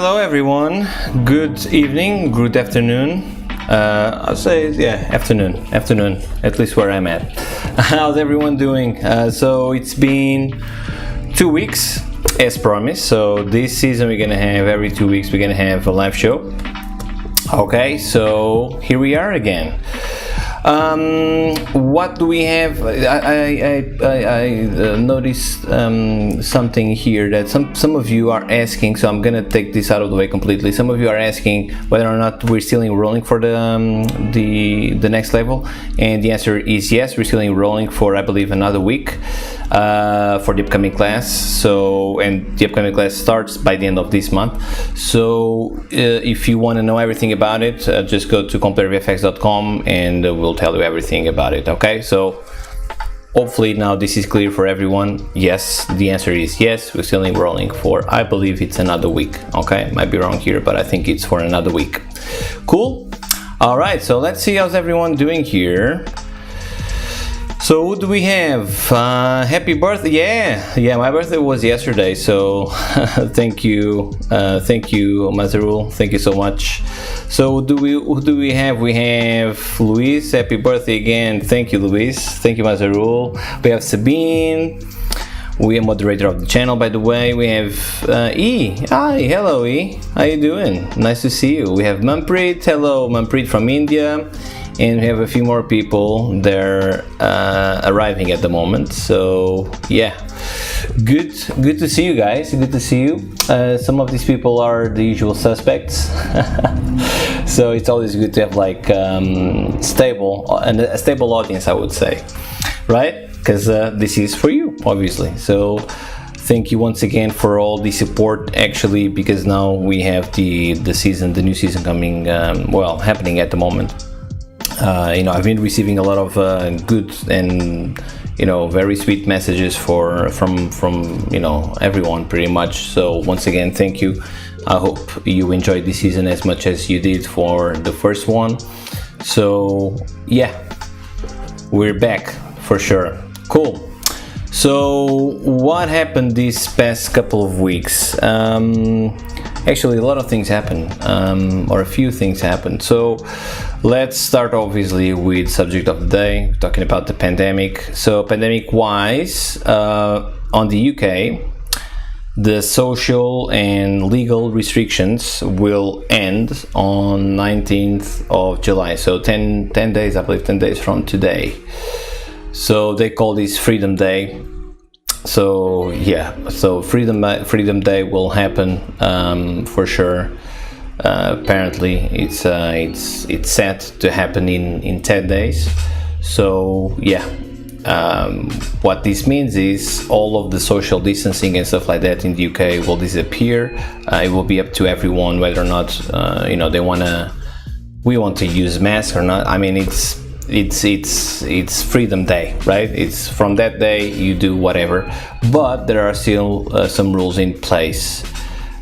hello everyone. Good evening, good afternoon. I'll say, afternoon, at least where I'm at. How's everyone doing? So it's been 2 weeks, as promised. So this season we're gonna have, every 2 weeks we're gonna have a live show. Okay, so here we are again. What do we have? I noticed something here that some of you are asking, so I'm gonna take this out of the way completely. Some of you are asking whether or not we're still enrolling for the next level, and the answer is yes. We're still enrolling for, I believe, another week for the upcoming class. So, and the upcoming class starts by the end of this month. So if you want to know everything about it, just go to compositorvfx.com and we'll tell you everything about it. Okay, so hopefully now this is clear for everyone. Yes, the answer is yes. We're still enrolling for, I believe it's another week. Okay, might be wrong here, but I think it's for another week. Cool. All right, so let's see how's everyone doing here. So who do we have? Happy birthday! Yeah, my birthday was yesterday. So thank you, Mazarul. Thank you so much. So who do we have? We have Luis. Happy birthday again! Thank you, Luis. Thank you, Mazarul. We have Sabine. We are moderator of the channel, by the way. We have E. Hi, hello E. How you doing? Nice to see you. We have Manpreet. Hello, Manpreet from India. And we have a few more people. They're arriving at the moment. So yeah, good to see you guys. Good to see you. Some of these people are the usual suspects. So it's always good to have like a stable audience, I would say, right? Because this is for you, obviously. So thank you once again for all the support, actually, because now we have the new season coming, happening at the moment. I've been receiving a lot of good and very sweet messages from everyone pretty much. So once again, thank you. I hope you enjoyed this season as much as you did for the first one. So yeah, we're back for sure. Cool. So what happened these past couple of weeks? Actually, a lot of things happened, or a few things happened. So let's start obviously with subject of the day, talking about the pandemic. So pandemic-wise, on the UK, the social and legal restrictions will end on 19th of July. So 10 days, I believe 10 days from today. So they call this Freedom Day. So yeah, so Freedom Day will happen for sure. Apparently, it's set to happen in 10 days. So yeah, what this means is all of the social distancing and stuff like that in the UK will disappear. It will be up to everyone whether or not we want to use masks or not. I mean, it's Freedom Day, right? It's from that day you do whatever, but there are still some rules in place.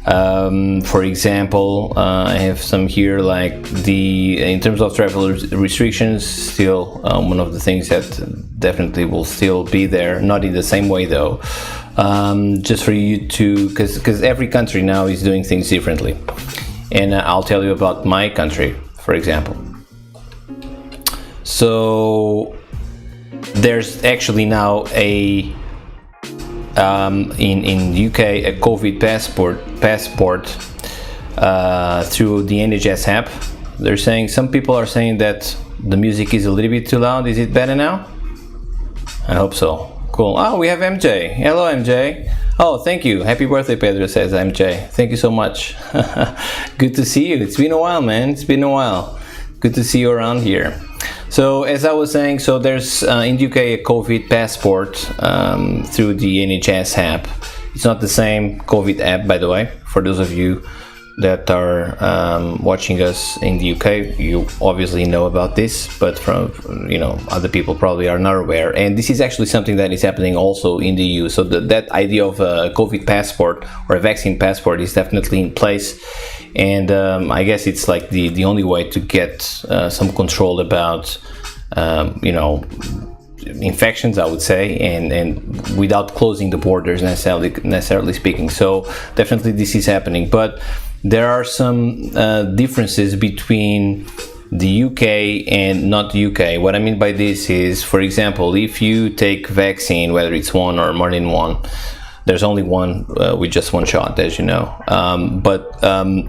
For example, I have some here, like in terms of travel restrictions, still one of the things that definitely will still be there, not in the same way though, just for you to, because every country now is doing things differently, and I'll tell you about my country, for example. So there's actually now in UK a COVID passport through the NHS app. They're saying, some people are saying that the music is a little bit too loud. Is it better now? I hope so. Cool. Oh, we have MJ. Hello, MJ. Oh, thank you. Happy birthday, Pedro, says MJ. Thank you so much. Good to see you. It's been a while, man. It's been a while. Good to see you around here. So as I was saying, so there's in the UK a COVID passport through the NHS app. It's not the same COVID app, by the way. For those of you that are watching us in the UK, you obviously know about this, but from other people probably are not aware. And this is actually something that is happening also in the EU. So that idea of a COVID passport or a vaccine passport is definitely in place. And I guess it's like the only way to get some control about infections, I would say, and without closing the borders necessarily speaking. So definitely this is happening. But there are some differences between the UK and not the UK. What I mean by this is, for example, if you take vaccine, whether it's one or more than one, there's only one with just one shot, as you know. But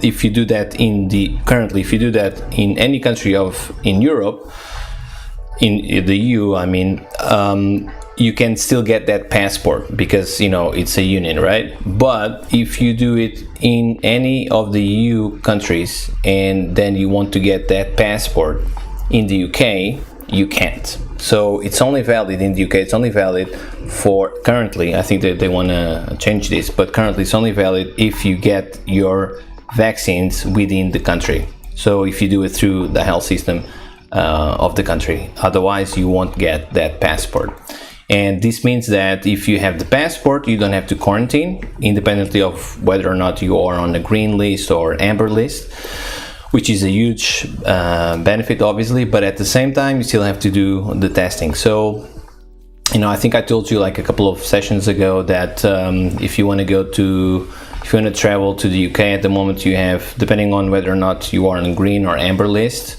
if you do that if you do that in any country in Europe, in the EU, I mean, you can still get that passport because, you know, it's a union, right? But if you do it in any of the EU countries and then you want to get that passport in the UK, you can't. So it's only valid in the UK. It's only valid for currently. I think that they want to change this, but currently it's only valid if you get your vaccines within the country. So if you do it through the health system of the country, otherwise you won't get that passport. And this means that if you have the passport, you don't have to quarantine, independently of whether or not you are on the green list or amber list, which is a huge benefit, obviously. But at the same time, you still have to do the testing. So, you know, I think I told you like a couple of sessions ago that if you want to travel to the UK at the moment, you have, depending on whether or not you are on green or amber list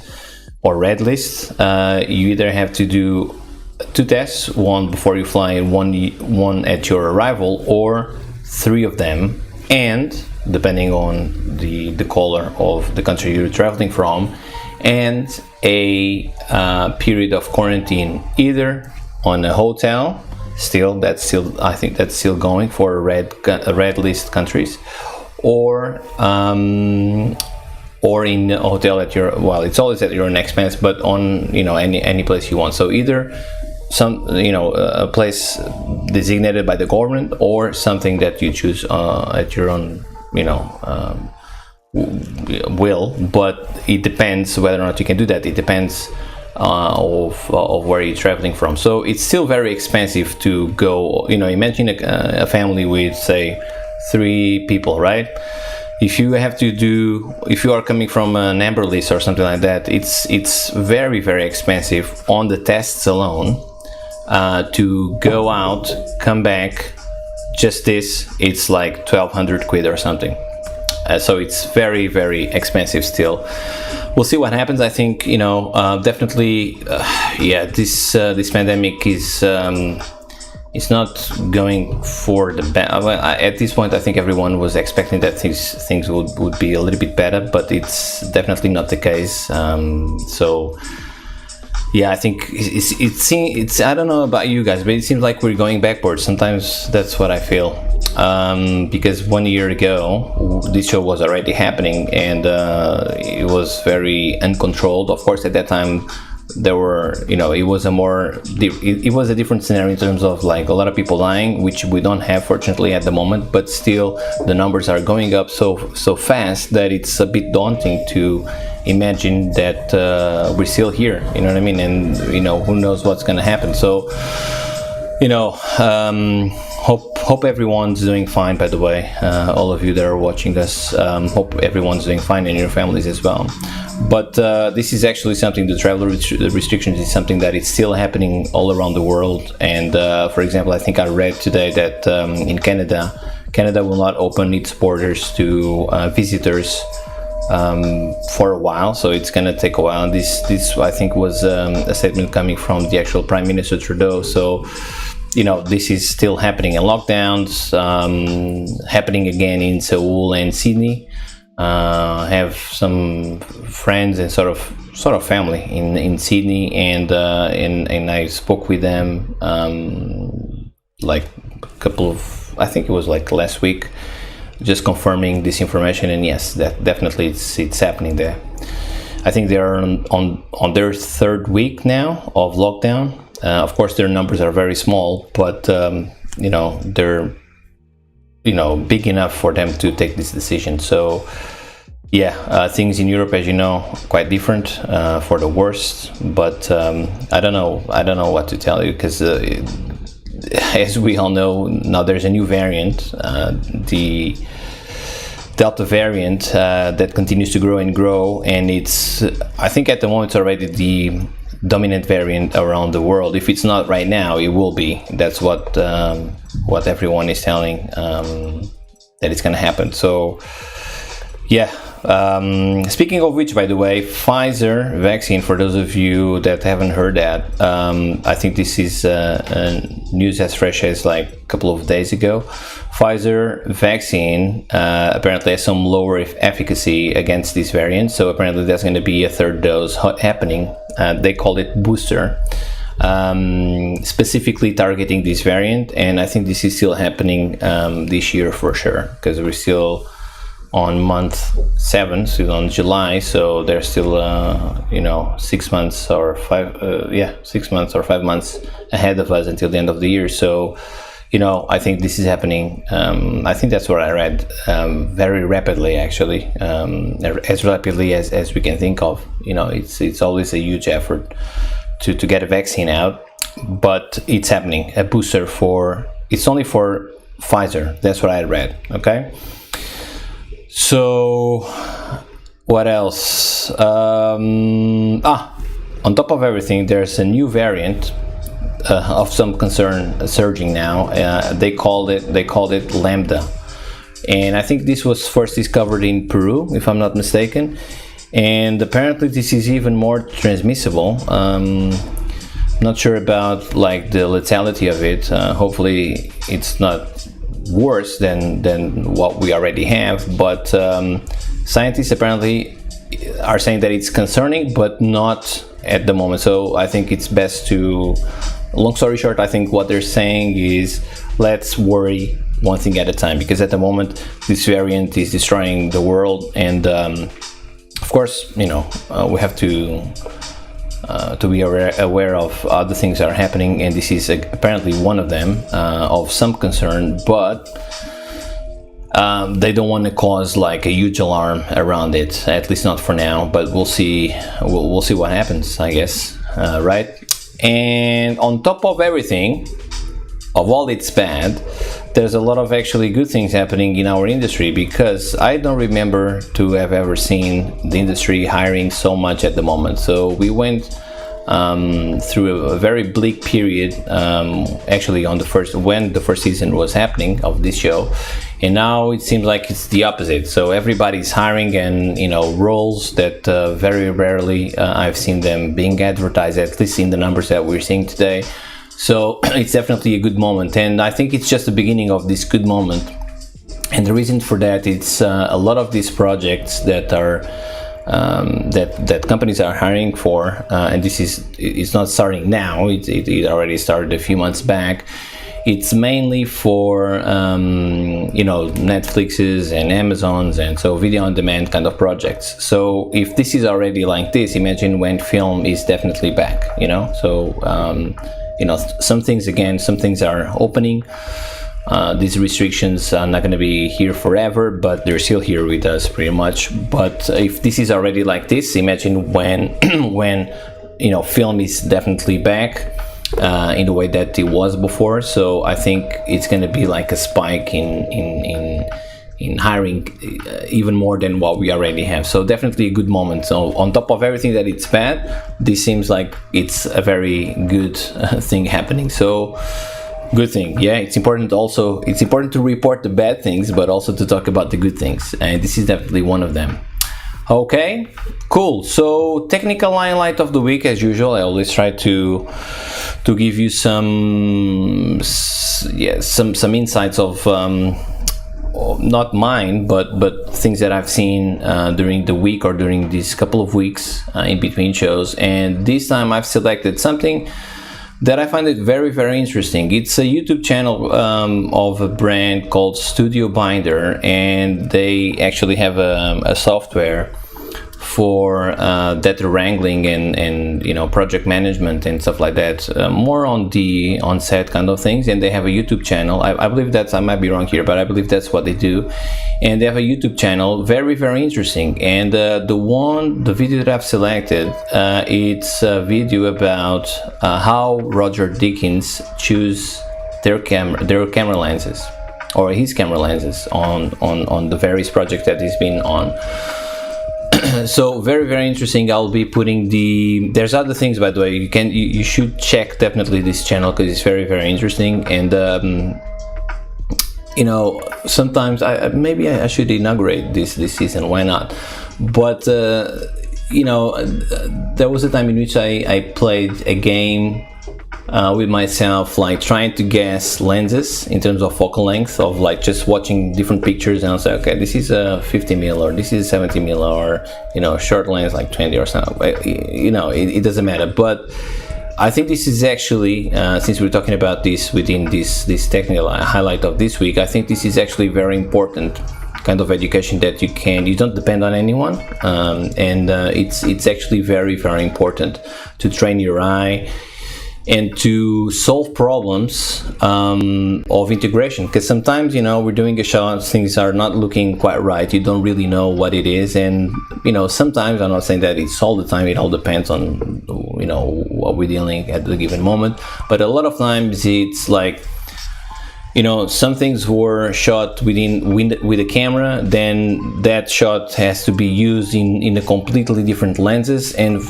or red list, you either have to do 2 tests, one before you fly and one at your arrival, or 3 of them, and depending on the color of the country you're traveling from, and a period of quarantine either on a hotel, I think that's still going for red list countries, or in a hotel at your, well, it's always at your own expense, but on, you know, any place you want. So either a place designated by the government, or something that you choose at your own, will. But it depends whether or not you can do that. It depends of where you're traveling from. So it's still very expensive to go. Imagine a family with, say, 3 people, right? If you are coming from an amber list or something like that, it's very, very expensive on the tests alone. To go out, come back, just this, it's like 1,200 quid or something. So it's very, very expensive still. We'll see what happens. I think, definitely, this pandemic is it's not going for the bad. Well, at this point, I think everyone was expecting that things would be a little bit better, but it's definitely not the case. So yeah, I think it's I don't know about you guys, but it seems like we're going backwards. Sometimes that's what I feel. Because 1 year ago, this show was already happening, and it was very uncontrolled. Of course, at that time, there were, it was a different scenario in terms of like a lot of people dying, which we don't have fortunately at the moment, but still the numbers are going up so fast that it's a bit daunting to imagine that we're still here, you know what I mean? And who knows what's going to happen. So hope everyone's doing fine, by the way, all of you that are watching us. Hope everyone's doing fine, and your families as well. But this is actually something, the travel restrictions is something that is still happening all around the world. And for example, I think I read today that in Canada will not open its borders to visitors for a while, so it's gonna take a while. And this I think was a statement coming from the actual Prime Minister Trudeau. So this is still happening, and lockdowns happening again in Seoul and Sydney. Have some friends and sort of family in Sydney, and I spoke with them like a couple of, I think it was like last week, just confirming this information. And yes, that definitely it's happening there. I think they are on their 3rd week now of lockdown. Of course, their numbers are very small, but they're big enough for them to take this decision. So yeah, things in Europe, as you know, quite different, for the worst. But I don't know what to tell you, because as we all know, now there's a new variant, the Delta variant, that continues to grow, and it's, I think at the moment, it's already the dominant variant around the world. If it's not right now, it will be. That's what everyone is telling, that it's going to happen. So Yeah. Speaking of which, by the way, Pfizer vaccine, for those of you that haven't heard that, I think this is news as fresh as like a couple of days ago. Pfizer vaccine apparently has some lower efficacy against this variant, so apparently there's going to be a third dose happening. They call it booster, specifically targeting this variant, and I think this is still happening this year for sure, because we're still on month 7, still on July, so there's still 6 months or 6 months or 5 months ahead of us until the end of the year. So I think this is happening. I think that's what I read, very rapidly, actually, as rapidly as we can think of. It's always a huge effort to get a vaccine out, but it's happening. A booster it's only for Pfizer. That's what I read. Okay. So what else? On top of everything, there's a new variant of some concern surging now. They called it Lambda, and I think this was first discovered in Peru, if I'm not mistaken. And apparently this is even more transmissible. Not sure about like the lethality of it. Hopefully it's not worse than what we already have, but scientists apparently are saying that it's concerning, but not at the moment. So I think it's best to, long story short, I think what they're saying is let's worry one thing at a time, because at the moment this variant is destroying the world, and of course we have to be aware of other things that are happening, and this is apparently one of them, of some concern, but they don't want to cause like a huge alarm around it, at least not for now, but we'll see what happens, I guess, right? And on top of everything, of all its bad, there's a lot of actually good things happening in our industry, because I don't remember to have ever seen the industry hiring so much at the moment. So we went through a very bleak period, actually when the first season was happening of this show, and now it seems like it's the opposite. So everybody's hiring, and roles that very rarely I've seen them being advertised, at least in the numbers that we're seeing today. So it's definitely a good moment, and I think it's just the beginning of this good moment. And the reason for that, it's a lot of these projects that are that companies are hiring for, and it's not starting now. It already started a few months back. It's mainly for Netflixes and Amazons, and so video on demand kind of projects. So if this is already like this, imagine when film is definitely back. So. Some things are opening. These restrictions are not going to be here forever, but they're still here with us pretty much. But if this is already like this, imagine when film is definitely back in the way that it was before. So I think it's going to be like a spike in hiring, even more than what we already have. So definitely a good moment. So on top of everything that it's bad, this seems like it's a very good thing happening. So good thing. Yeah, it's important to report the bad things, but also to talk about the good things, and this is definitely one of them. Okay, cool. So technical highlight of the week, as usual, I always try to give you some insights of not mine, but things that I've seen during the week or during these couple of weeks in between shows. And this time I've selected something that I find it very, very interesting. It's a YouTube channel of a brand called Studio Binder, and they actually have a software for data wrangling and project management and stuff like that, more on the on-set kind of things. And they have a YouTube channel. I believe I might be wrong here, but I believe that's what they do. And they have a YouTube channel, very, very interesting. And the video that I've selected, it's a video about how Roger Deakins choose their camera lenses, or his camera lenses on the various projects that he's been on. So very, very interesting. I'll be putting there's other things, by the way. You should check definitely this channel, because it's very, very interesting. And you know, sometimes maybe I should inaugurate this season. Why not? But you know, there was a time in which I played a game with myself, like trying to guess lenses in terms of focal length, of like just watching different pictures, and I was like, okay, this is a 50 mil, or this is 70 mil, or you know, short lens like 20 or something. You know, it doesn't matter. But I think this is actually, since we're talking about this within this technical highlight of this week, I think this is actually very important kind of education that you don't depend on anyone, and it's actually very, very important to train your eye and to solve problems of integration, because sometimes, you know, we're doing a shot, things are not looking quite right, you don't really know what it is, and you know, sometimes, I'm not saying that it's all the time, it all depends on, you know, what we're dealing at the given moment, but a lot of times it's like, you know, some things were shot with a camera, then that shot has to be used in a completely different lenses, and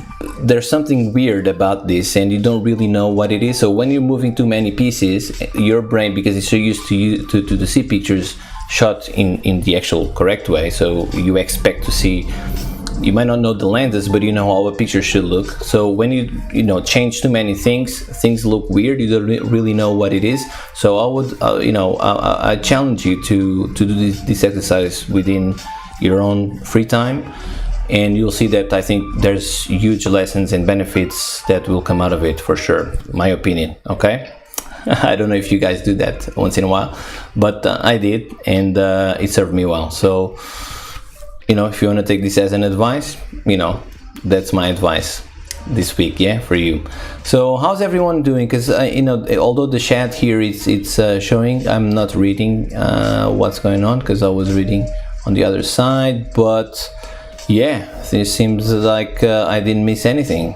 there's something weird about this, and you don't really know what it is. So when you're moving too many pieces, your brain, because it's so used to see pictures shot in the actual correct way, so you expect to see. You might not know the lenses, but you know how a picture should look. So when you know, change too many things look weird. You don't really know what it is. So I would, you know, I challenge you to do this exercise within your own free time, and you'll see that I think there's huge lessons and benefits that will come out of it for sure. My opinion. Okay. I don't know if you guys do that once in a while, but I did, and it served me well. So, you know, if you want to take this as an advice, you know, that's my advice this week, yeah, for you. So how's everyone doing? Because you know, although the chat here it's showing, I'm not reading what's going on, because I was reading on the other side. But yeah, it seems like I didn't miss anything.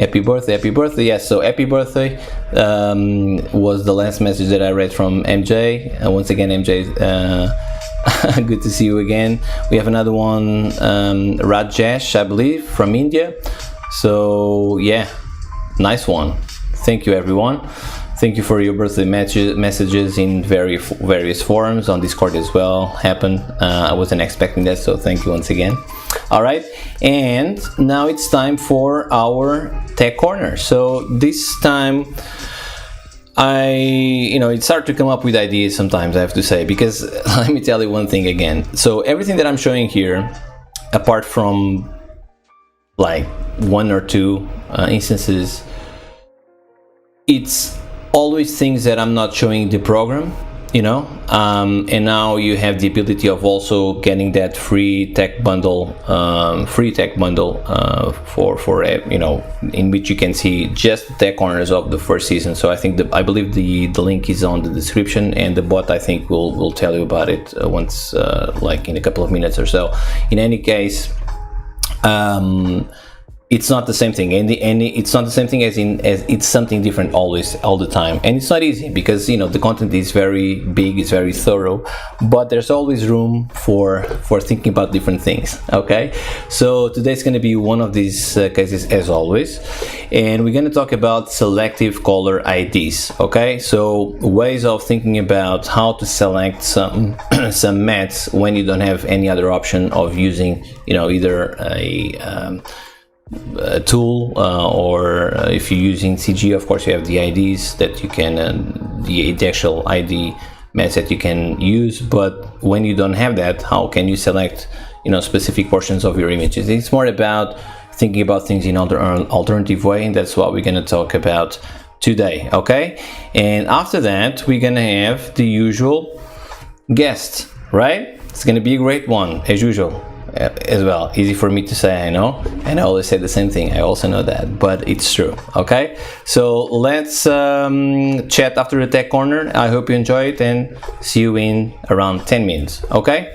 Happy birthday, yes. So happy birthday was the last message that I read from MJ. Once again, MJ, good to see you again. We have another one, Rajesh, I believe, from India. So yeah, nice one. Thank you, everyone. Thank you for your birthday messages in various forums on Discord as well. Happened. I wasn't expecting that, so thank you once again. All right, and now it's time for our tech corner. So this time, it's hard to come up with ideas sometimes, I have to say, because let me tell you one thing again. So everything that I'm showing here, apart from like one or two instances, it's always things that I'm not showing the program, you know, and now you have the ability of also getting that free tech bundle, for you know, in which you can see just the tech corners of the first season. So I believe the link is on the description, and the bot, I think, will tell you about it once, like in a couple of minutes or so. In any case, it's not the same thing, and it's not the same thing as it's something different always, all the time, and it's not easy, because you know, the content is very big, it's very thorough, but there's always room for thinking about different things. Okay, so today's going to be one of these cases, as always, and we're going to talk about selective color IDs. Okay, so ways of thinking about how to select some mattes when you don't have any other option of using, you know, either a tool, or if you're using CG, of course you have the IDs that you can, the actual ID mattes that you can use. But when you don't have that, how can you select, you know, specific portions of your images? It's more about thinking about things in alternative way, and that's what we're going to talk about today. Okay, and after that we're going to have the usual guest, right? It's going to be a great one, as usual. As well, easy for me to say, I know, and I always say the same thing, I also know that, but it's true. Okay, so let's chat after the tech corner. I hope you enjoy it, and see you in around 10 minutes. Okay.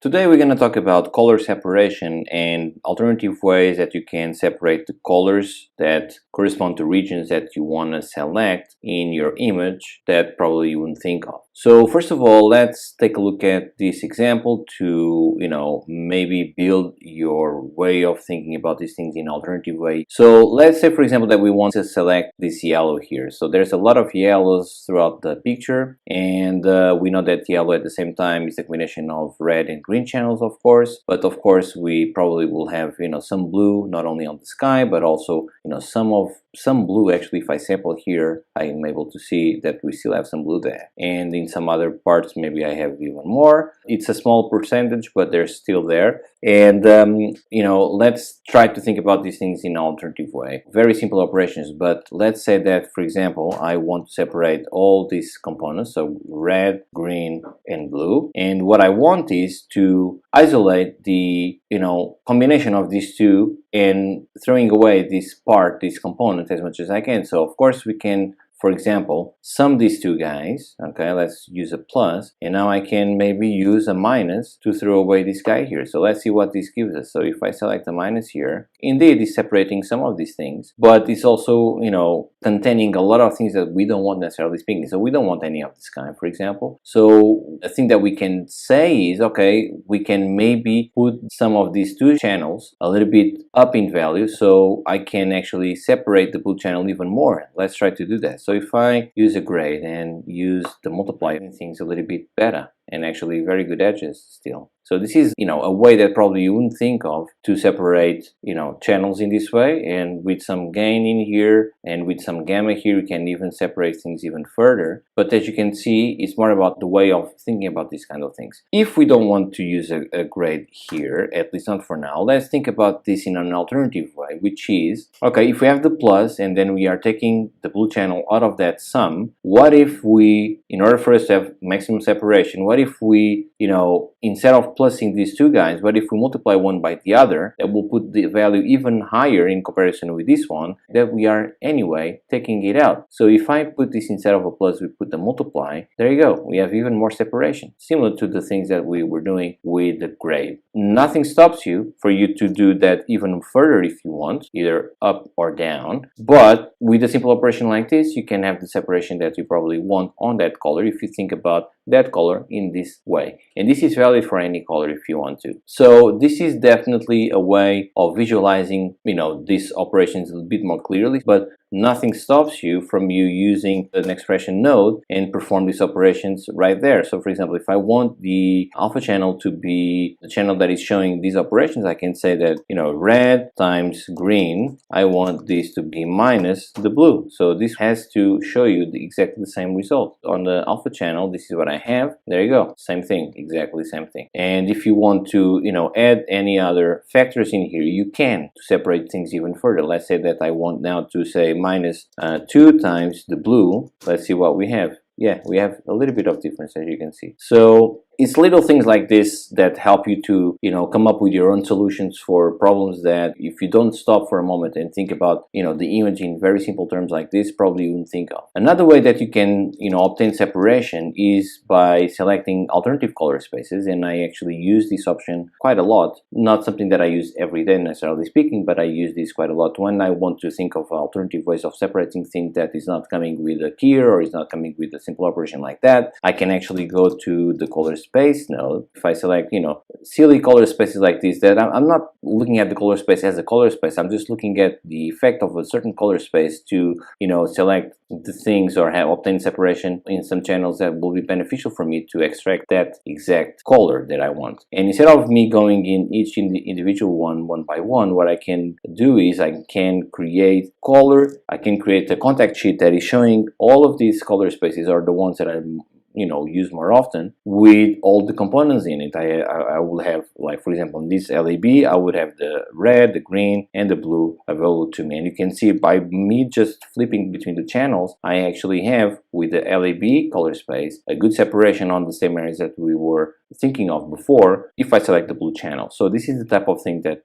Today we're going to talk about color separation and alternative ways that you can separate the colors that correspond to regions that you want to select in your image that probably you wouldn't think of. So first of all, let's take a look at this example to, maybe build your way of thinking about these things in an alternative way. So let's say, for example, that we want to select this yellow here. So there's a lot of yellows throughout the picture, and we know that yellow at the same time is a combination of red and green channels, of course, but of course we probably will have some blue not only on the sky, but also some blue. Actually, if I sample here, I am able to see that we still have some blue there, and in some other parts maybe I have even more. It's a small percentage, but they're still there. And let's try to think about these things in an alternative way. Very simple operations, but let's say that, for example, I want to separate all these components, so red, green, and blue, and what I want is to isolate the combination of these two and throwing away this component as much as I can. So of course we can, for example, sum these two guys. Okay, let's use a plus, and now I can maybe use a minus to throw away this guy here. So let's see what this gives us. So if I select the minus here, indeed it's separating some of these things, but it's also containing a lot of things that we don't want, necessarily speaking. So we don't want any of this kind, for example. So the thing that we can say is, okay, we can maybe put some of these two channels a little bit up in value, so I can actually separate the blue channel even more. Let's try to do that. So if I use a grade and use the multiply, things a little bit better, and actually very good edges still. So this is, a way that probably you wouldn't think of to separate, channels in this way. And with some gain in here and with some gamma here, you can even separate things even further. But as you can see, it's more about the way of thinking about these kind of things. If we don't want to use a grade here, at least not for now, let's think about this in an alternative way, which is, okay, if we have the plus and then we are taking the blue channel out of that sum, what if we, in order for us to have maximum separation, what if we, instead of plusing these two guys, what if we multiply one by the other? That will put the value even higher in comparison with this one that we are anyway taking it out. So if I put this instead of a plus, we put the multiply, there you go. We have even more separation, similar to the things that we were doing with the grade. Nothing stops you for you to do that even further if you want, either up or down. But with a simple operation like this, you can have the separation that you probably want on that color if you think about that color in this way. And this is valid for any color if you want to. So this is definitely a way of visualizing, these operations a little bit more clearly, but nothing stops you from using an expression node and perform these operations right there. So for example, if I want the alpha channel to be the channel that is showing these operations, I can say that, red times green, I want this to be minus the blue. So this has to show you exactly the same result. On the alpha channel, this is what I have. There you go. Same thing, exactly same thing. And if you want to, add any other factors in here, you can to separate things even further. Let's say that I want now to say minus 2 times the blue. Let's see what we have. Yeah, we have a little bit of difference, as you can see. So it's little things like this that help you to, come up with your own solutions for problems that if you don't stop for a moment and think about, the image in very simple terms like this, probably you wouldn't think of. Another way that you can, obtain separation is by selecting alternative color spaces. And I actually use this option quite a lot. Not something that I use every day necessarily speaking, but I use this quite a lot when I want to think of alternative ways of separating things that is not coming with a keyer or is not coming with a simple operation like that. I can actually go to the color space node. If I select, silly color spaces like this, that I'm not looking at the color space as a color space. I'm just looking at the effect of a certain color space to, select the things or obtain separation in some channels that will be beneficial for me to extract that exact color that I want. And instead of me going in each individual one by one, what I can do is I can create color. I can create a contact sheet that is showing all of these color spaces, or the ones that I'm use more often, with all the components in it. I will have, like for example, in this LAB, I would have the red, the green, and the blue available to me. And you can see by me just flipping between the channels, I actually have, with the LAB color space, a good separation on the same areas that we were thinking of before if I select the blue channel. So this is the type of thing that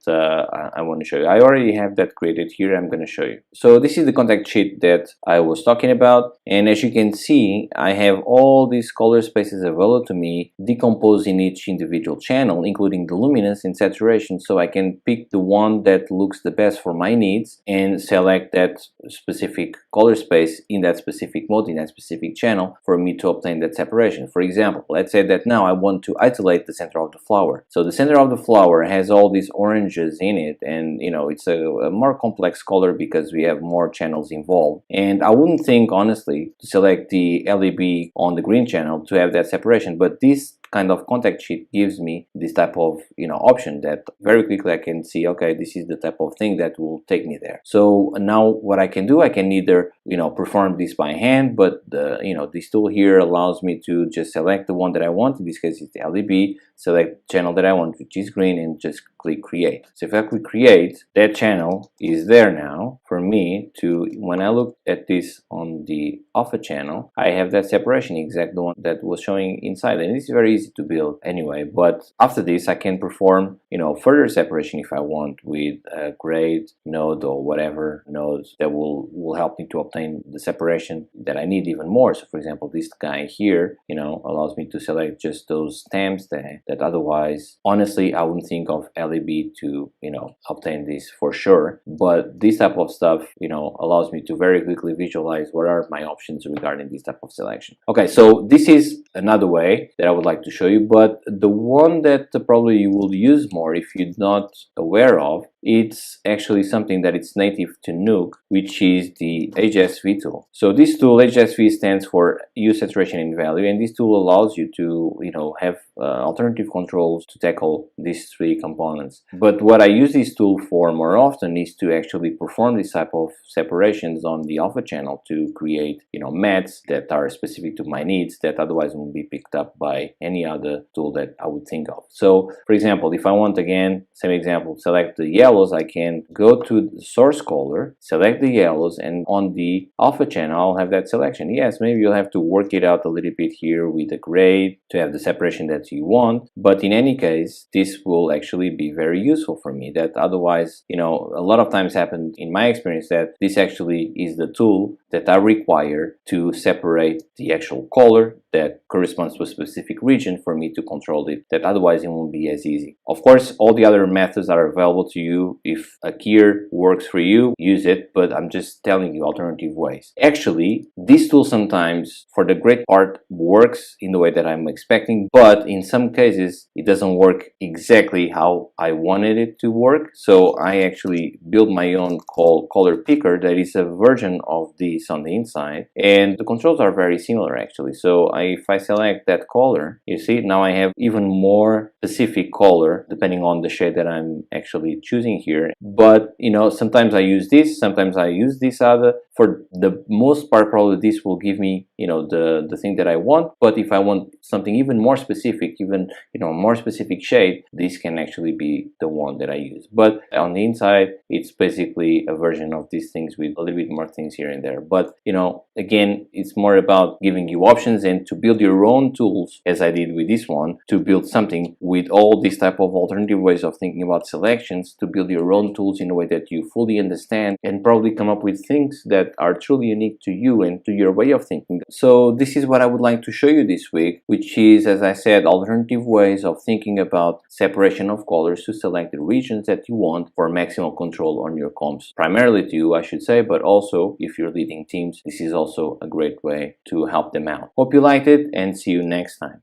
I want to show you. I already have that created here. I'm going to show you. So this is the contact sheet that I was talking about, and as you can see, I have all these these color spaces available to me, decomposing each individual channel, including the luminance and saturation, so I can pick the one that looks the best for my needs and select that specific color space in that specific mode, in that specific channel, for me to obtain that separation. For example, let's say that now I want to isolate the center of the flower. So the center of the flower has all these oranges in it, and you know, it's a more complex color because we have more channels involved. And I wouldn't think, honestly, to select the LEB on the green channel to have that separation, but this kind of contact sheet gives me this type of, you know, option that very quickly I can see, okay, this is the type of thing that will take me there. So now what I can do, I can either, you know, perform this by hand, but the, you know, this tool here allows me to just select the one that I want. In this case, it's the LEB, select the channel that I want, which is green, and just click create. So if I click create, that channel is there now for me to, when I look at this on the alpha channel, I have that separation, exact the one that was showing inside, and it's very easy to build anyway. But after this, I can perform, you know, further separation if I want with a grade node or whatever nodes that will help me to obtain the separation that I need even more. So for example, this guy here, you know, allows me to select just those stamps that otherwise, honestly, I wouldn't think of LEB to, you know, obtain this for sure. But this type of stuff, you know, allows me to very quickly visualize what are my options regarding this type of selection. Okay, so this is another way that I would like to show you, but the one that probably you will use more if you're not aware of, it's actually something that it's native to Nuke, which is the HSV tool. So this tool, HSV, stands for Use Saturation in Value, and this tool allows you to, you know, have alternative controls to tackle these three components. But what I use this tool for more often is to actually perform this type of separations on the alpha channel to create, you know, mattes that are specific to my needs that otherwise won't be picked up by any other tool that I would think of. So for example, if I want, again, same example, select the yellows, I can go to the source color, select the yellows, and on the alpha channel I'll have that selection. Yes, maybe you'll have to work it out a little bit here with the grade to have the separation that you want, but in any case, this will actually be very useful for me. That otherwise, you know, a lot of times happened in my experience that this actually is the tool that I require to separate the actual color that corresponds to a specific region for me to control it, that otherwise it won't be as easy. Of course, all the other methods are available to you. If a keyer works for you, use it, but I'm just telling you alternative ways. Actually, this tool sometimes, for the great part, works in the way that I'm expecting, but in some cases, it doesn't work exactly how I wanted it to work. So I actually built my own color picker that is a version of this on the inside, and the controls are very similar actually. So if I select that color, you see now I have even more specific color depending on the shade that I'm actually choosing here. But you know, sometimes I use this, sometimes I use this other. For the most part, probably this will give me, you know, the thing that I want. But if I want something even more specific, even, you know, more specific shade, this can actually be the one that I use. But on the inside, it's basically a version of these things with a little bit more things here and there. But you know, again, it's more about giving you options and to build your own tools, as I did with this one, to build something with all these type of alternative ways of thinking about selections, to build your own tools in a way that you fully understand and probably come up with things that are truly unique to you and to your way of thinking. So this is what I would like to show you this week, which is, as I said, alternative ways of thinking about separation of colors to select the regions that you want for maximal control on your comps. Primarily to you, I should say, but also if you're leading teams, this is also a great way to help them out. Hope you liked it, and see you next time.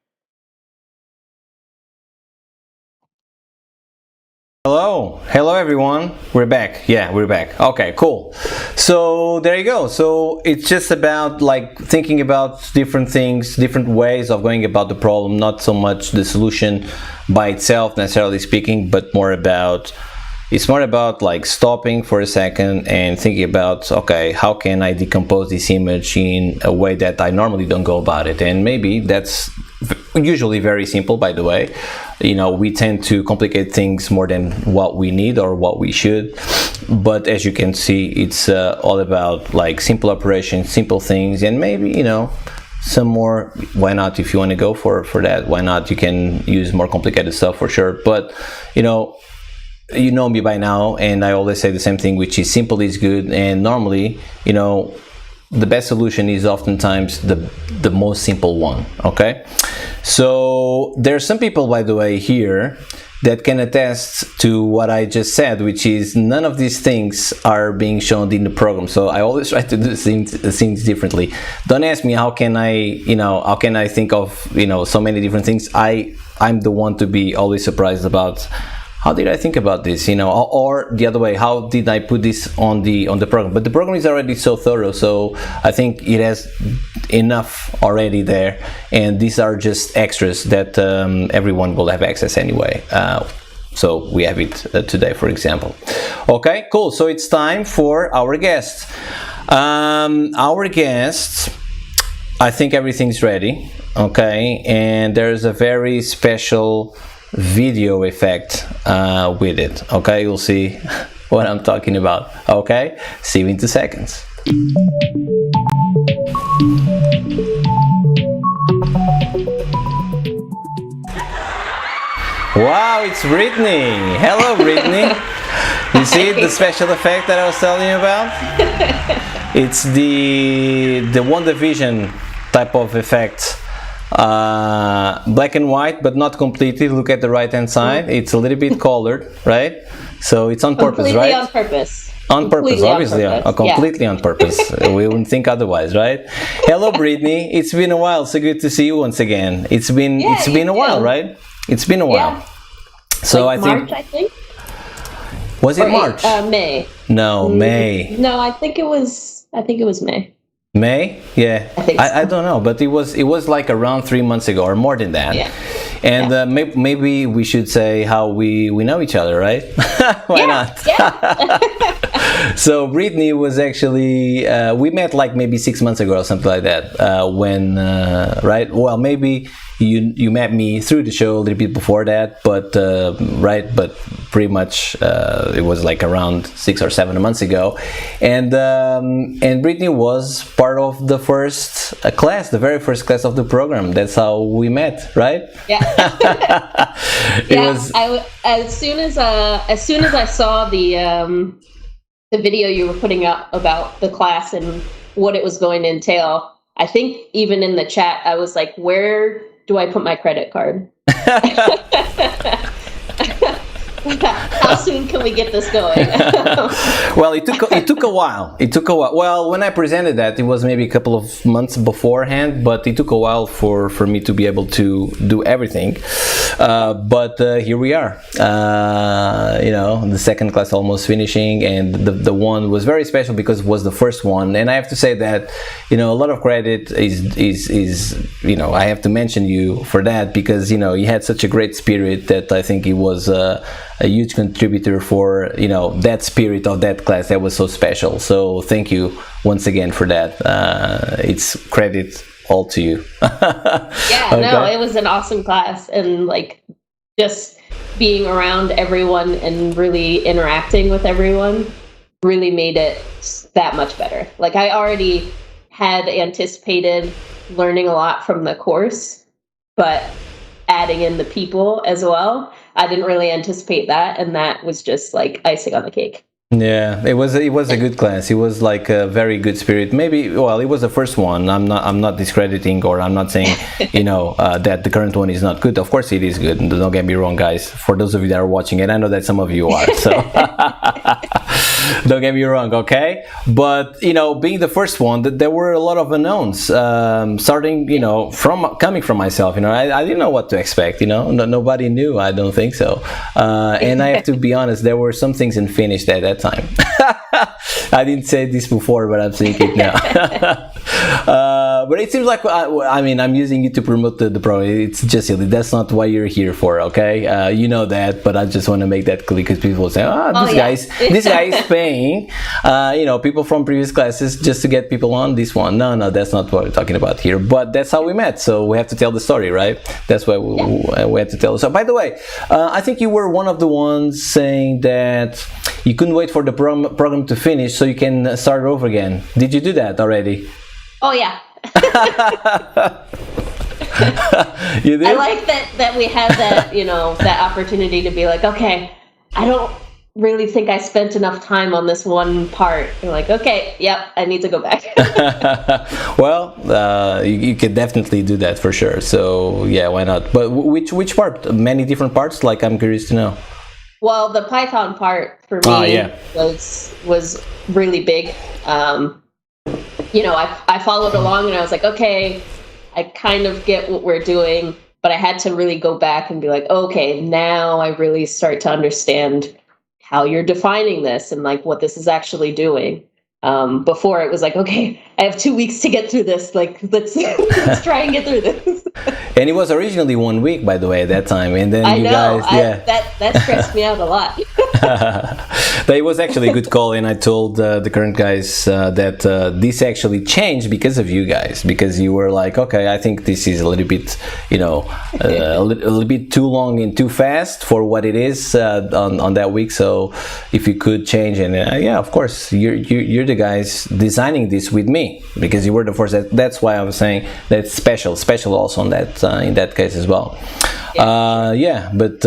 Hello everyone, we're back. Yeah, we're back. Okay, cool. So there you go. So it's just about like thinking about different things, different ways of going about the problem, not so much the solution by itself necessarily speaking, but more about, it's more about like stopping for a second and thinking about, okay, how can I decompose this image in a way that I normally don't go about it? And maybe that's usually very simple, by the way. You know, we tend to complicate things more than what we need or what we should, but as you can see, it's all about like simple operations, simple things, and maybe, you know, some more. Why not? If you want to go for that, why not? You can use more complicated stuff for sure, but you know me by now, and I always say the same thing, which is simple is good. And normally, you know, the best solution is oftentimes the most simple one. Okay, so there are some people, by the way, here that can attest to what I just said, which is none of these things are being shown in the program. So I always try to do things differently. Don't ask me how can I think of so many different things. I'm the one to be always surprised about how did I think about this, or the other way, how did I put this on the program? But the program is already so thorough, so I think it has enough already there, and these are just extras that everyone will have access anyway. So we have it today, for example. Okay, cool. So it's time for our guest. Our guest, I think everything's ready. Okay, and there's a very special video effect with it. Okay, you'll see what I'm talking about. Okay, see you in 2 seconds. Wow, it's Brittany. Hello, Brittany. You see the special effect that I was telling you about? It's the WandaVision type of effect. Black and white, but not completely. Look at the right hand side. It's a little bit colored, right? So it's on purpose, right? On purpose. On purpose, obviously. Completely on purpose. We wouldn't think otherwise, right? Hello, Brittany. It's been a while. So good to see you once again. It's been a while, right? It's been a while. Yeah. So like March, I think. Was it March? May. No, May. No, I think it was May. May? Yeah. I don't know, but it was like around 3 months ago or more than that. Yeah. And maybe we should say how we know each other, right? Why not? Yeah. So Brittany was actually we met like maybe 6 months ago or something like that. When right? Well, maybe you met me through the show a little bit before that, but right? But pretty much it was like around 6 or 7 months ago, and Brittany was part of the first class, the very first class of the program. That's how we met, right? Yeah. As soon as I saw the video you were putting up about the class and what it was going to entail, I think even in the chat I was like, where do I put my credit card? How soon can we get this going? Well, it took a while. Well, when I presented that, it was maybe a couple of months beforehand, but it took a while for me to be able to do everything. But here we are. The second class almost finishing, and the one was very special because it was the first one. And I have to say that, a lot of credit is I have to mention you for that because you had such a great spirit that I think it was a huge contributor for that spirit of that class that was so special. So thank you once again for that. It's credit all to you. Yeah, okay. No, it was an awesome class, and like just being around everyone and really interacting with everyone really made it that much better. Like I already had anticipated learning a lot from the course, but adding in the people as well, I didn't really anticipate that, and that was just like icing on the cake. Yeah, it was a good class. It was like a very good spirit. Maybe, well, it was the first one. I'm not discrediting, or I'm not saying that the current one is not good. Of course it is good. Don't get me wrong, guys. For those of you that are watching it, I know that some of you are. So don't get me wrong, okay? But being the first one, there were a lot of unknowns. Starting, coming from myself. I didn't know what to expect. Nobody knew. I don't think so. And I have to be honest. There were some things unfinished at that time. I didn't say this before, but I'm saying it now. But it seems like I'm using you to promote the program. It's just silly. That's not what you're here for, okay? You know that, but I just want to make that clear because people say, this guy is paying people from previous classes just to get people on this one. No, that's not what we're talking about here. But that's how we met, so we have to tell the story, right? That's why we had to tell. So by the way, I think you were one of the ones saying that you couldn't wait for the program to finish so you can start over again. Did you do that already? Oh yeah. You did? I like that we had that, that opportunity to be like, okay, really think I spent enough time on this one part. I'm like, okay, yep, I need to go back. Well, you could definitely do that for sure. So yeah, why not? But which part? Many different parts? Like, I'm curious to know. Well, the Python part for me was really big. I followed along and I was like, okay, I kind of get what we're doing, but I had to really go back and be like, okay, now I really start to understand how you're defining this and like what this is actually doing. Before it was like, okay, I have 2 weeks to get through this. Like, let's try and get through this. And it was originally 1 week, by the way, at that time. And then that stressed me out a lot. But it was actually a good call, and I told the current guys that this actually changed because of you guys, because you were like, okay, I think this is a little bit, a little bit too long and too fast for what it is on that week. So if you could change, and of course, you're the guys designing this with me, because you were the first. That's why I was saying that's special also on that in that case as well. But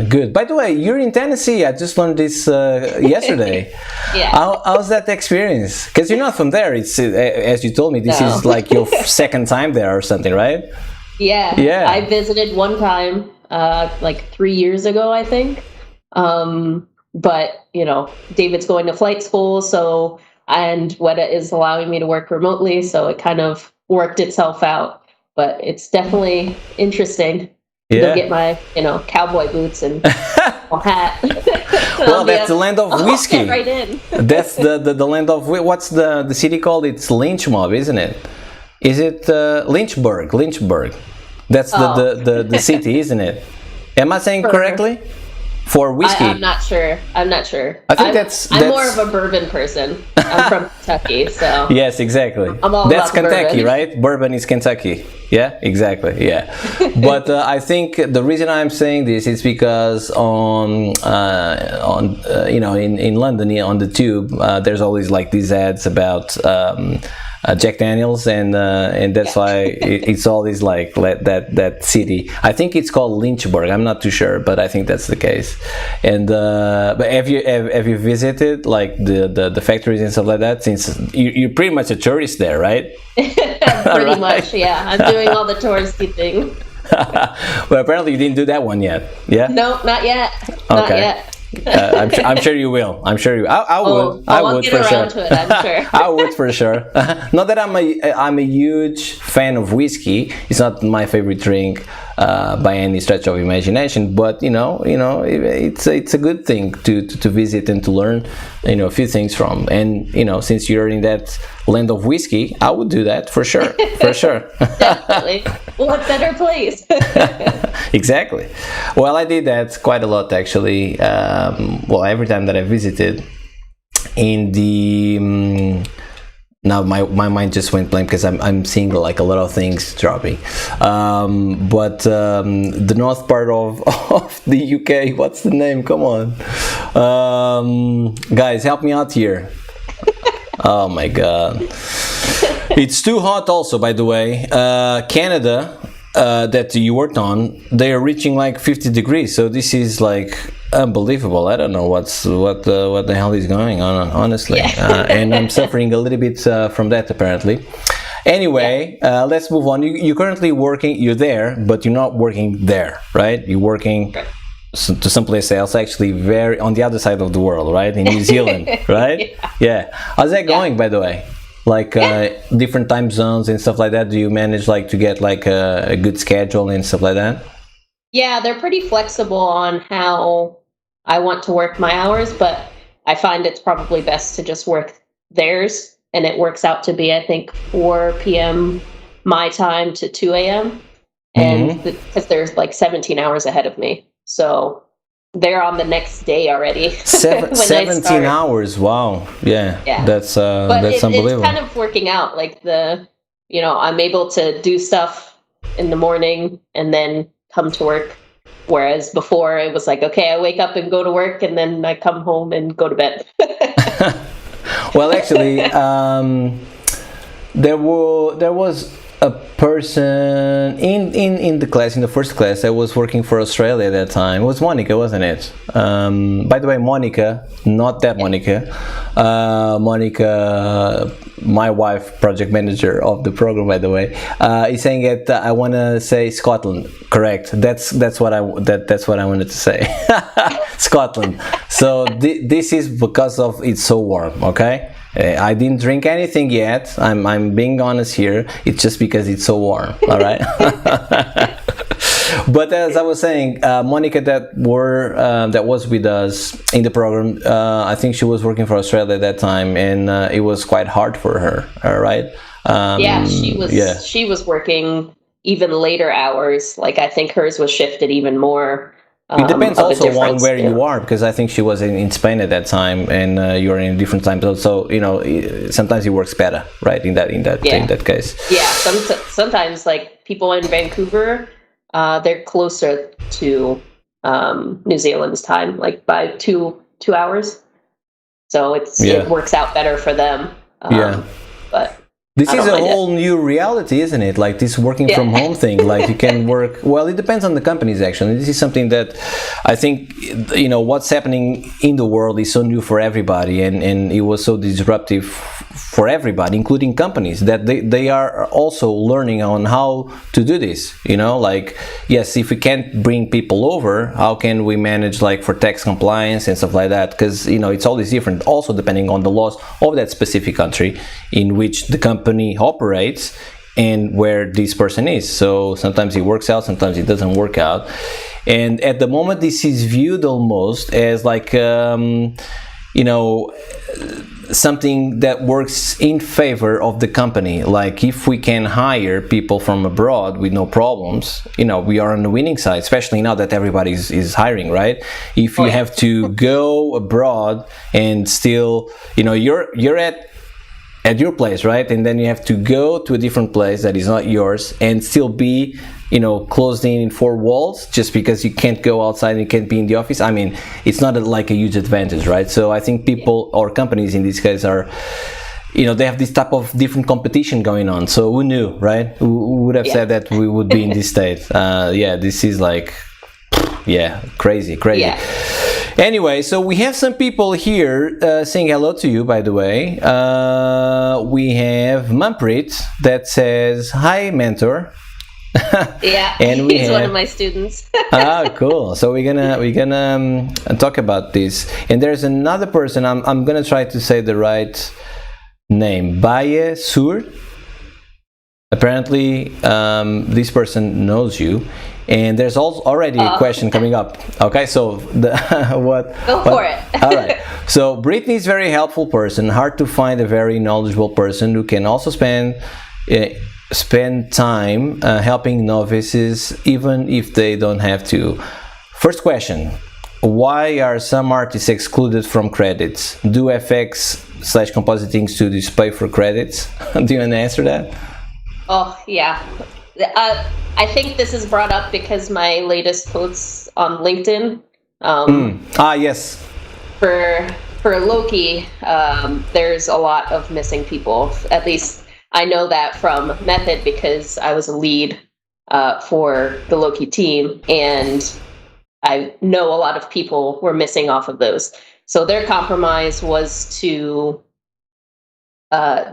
good. By the way, you're in Tennessee. I just learned this yesterday. Yeah. How's that experience? Because you're not from there. It's as you told me, this is like your second time there or something, right? Yeah. I visited one time, like 3 years ago, I think. But David's going to flight school, and Weta is allowing me to work remotely, so it kind of worked itself out. But it's definitely interesting. Go get my, cowboy boots and hat. Well, that's the land of whiskey. I'll get right in. That's the land of, what's the city called? It's Lynch Mob, isn't it? Is it Lynchburg? That's the city, isn't it? Am I saying correctly? For whiskey? I'm not sure. I think that's I'm more of a bourbon person. I'm from Kentucky, so. Yes, exactly. I'm all that's about Kentucky, bourbon. right? Bourbon is Kentucky. Yeah, exactly. Yeah. But I think the reason I'm saying this is because in London on the tube, there's always like these ads about Jack Daniels, and that's why it's always like that city. I think it's called Lynchburg. I'm not too sure, but I think that's the case. And but have you visited like the factories and stuff like that? Since you're pretty much a tourist there, right? Pretty much, yeah. I'm doing all the touristy things. Well, apparently you didn't do that one yet. Yeah. No, not yet. Okay. Not yet. I'm sure you will. I would. I'll get around to it, I'm sure. I would for sure. Not that I'm a huge fan of whiskey. It's not my favorite drink by any stretch of imagination. But it's a good thing to visit and to learn a few things from. And since you're in that land of whiskey, I would do that for sure. For sure. Definitely. What better place? Exactly. Well, I did that quite a lot actually. Every time that I visited in the now my mind just went blank because I'm seeing like a lot of things dropping. But the north part of the UK, what's the name? Come on, guys, help me out here. Oh my God, it's too hot. Also, by the way, Canada. That you worked on, they are reaching like 50 degrees. So this is like unbelievable. I don't know what the hell is going on, honestly. And I'm suffering a little bit from that apparently. Anyway, let's move on. You currently working. You're there, but you're not working there, right? You're working to someplace else, actually, very on the other side of the world, right? In New Zealand, right? Yeah. How's that going, by the way? Like different time zones and stuff like that. Do you manage like to get like a good schedule and stuff like that? Yeah, they're pretty flexible on how I want to work my hours, but I find it's probably best to just work theirs, and it works out to be, I think, 4 p.m. my time to 2 a.m. And because there's like 17 hours ahead of me, so they're on the next day already. 17 hours, wow. Yeah. That's unbelievable. It's kind of working out, like I'm able to do stuff in the morning and then come to work, whereas before it was like, okay, I wake up and go to work and then I come home and go to bed. Well, actually, there was a person in the class, in the first class. I was working for Australia at that time. It was Monica, wasn't it? By the way, Monica, not that Monica. Monica, my wife, project manager of the program, by the way, is saying that I want to say Scotland. Correct. That's what I wanted to say. Scotland. So this is because of it's so warm. Okay. I didn't drink anything yet. I'm being honest here. It's just because it's so warm. All right. But as I was saying, Monica, that was with us in the program. I think she was working for Australia at that time, and it was quite hard for her. All right. Yeah, she was. Yeah. She was working even later hours. Like I think hers was shifted even more. It depends also on where you are, because I think she was in Spain at that time, and you're in a different time zone. So sometimes it works better, right? In that case. Yeah. Sometimes like people in Vancouver, they're closer to New Zealand's time, like by two hours. So it works out better for them. But. This is a whole new reality, isn't it? Like this working from home thing. Like you can work. Well, it depends on the companies. Actually, this is something that I think what's happening in the world is so new for everybody, and it was so disruptive for everybody, including companies, that they are also learning on how to do this. Like yes, if we can't bring people over, how can we manage like for tax compliance and stuff like that? Because it's always different. Also depending on the laws of that specific country in which the company operates and where this person is. So sometimes it works out, sometimes it doesn't work out. And at the moment, this is viewed almost as like something that works in favor of the company. Like if we can hire people from abroad with no problems, we are on the winning side, especially now that everybody is hiring, right? If you have to go abroad and still, you're at your place, right? And then you have to go to a different place that is not yours and still be, closed in four walls just because you can't go outside and you can't be in the office. I mean, it's not like a huge advantage, right? So I think people or companies in this case are, they have this type of different competition going on. So who knew, right? Who would have said that we would be in this state? This is like, crazy. Yeah. Anyway, so we have some people here saying hello to you, by the way. We have Manpreet that says, hi, mentor. Yeah, and he's one of my students. Cool. So we're gonna talk about this. And there's another person, I'm gonna try to say the right name, Baye Sur. Apparently, this person knows you. And there's already a question coming up. Okay, so Go for it. All right. So Brittany is a very helpful person. Hard to find a very knowledgeable person who can also spend time helping novices, even if they don't have to. First question: why are some artists excluded from credits? Do FX/compositing studios pay for credits? Do you want to answer that? Oh yeah. I think this is brought up because my latest posts on LinkedIn. Yes. For Loki, there's a lot of missing people. At least I know that from Method because I was a lead for the Loki team, and I know a lot of people were missing off of those. So their compromise was to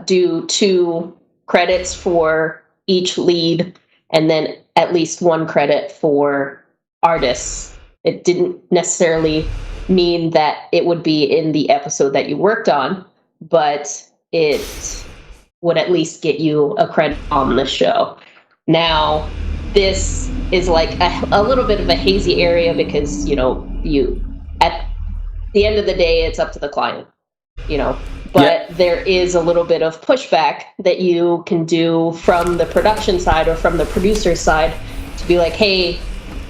do 2 credits for each lead, and then at least 1 credit for artists. It didn't necessarily mean that it would be in the episode that you worked on, but it would at least get you a credit on the show. Now, this is like a little bit of a hazy area because, at the end of the day, it's up to the client, But there is a little bit of pushback that you can do from the production side or from the producer side to be like, hey,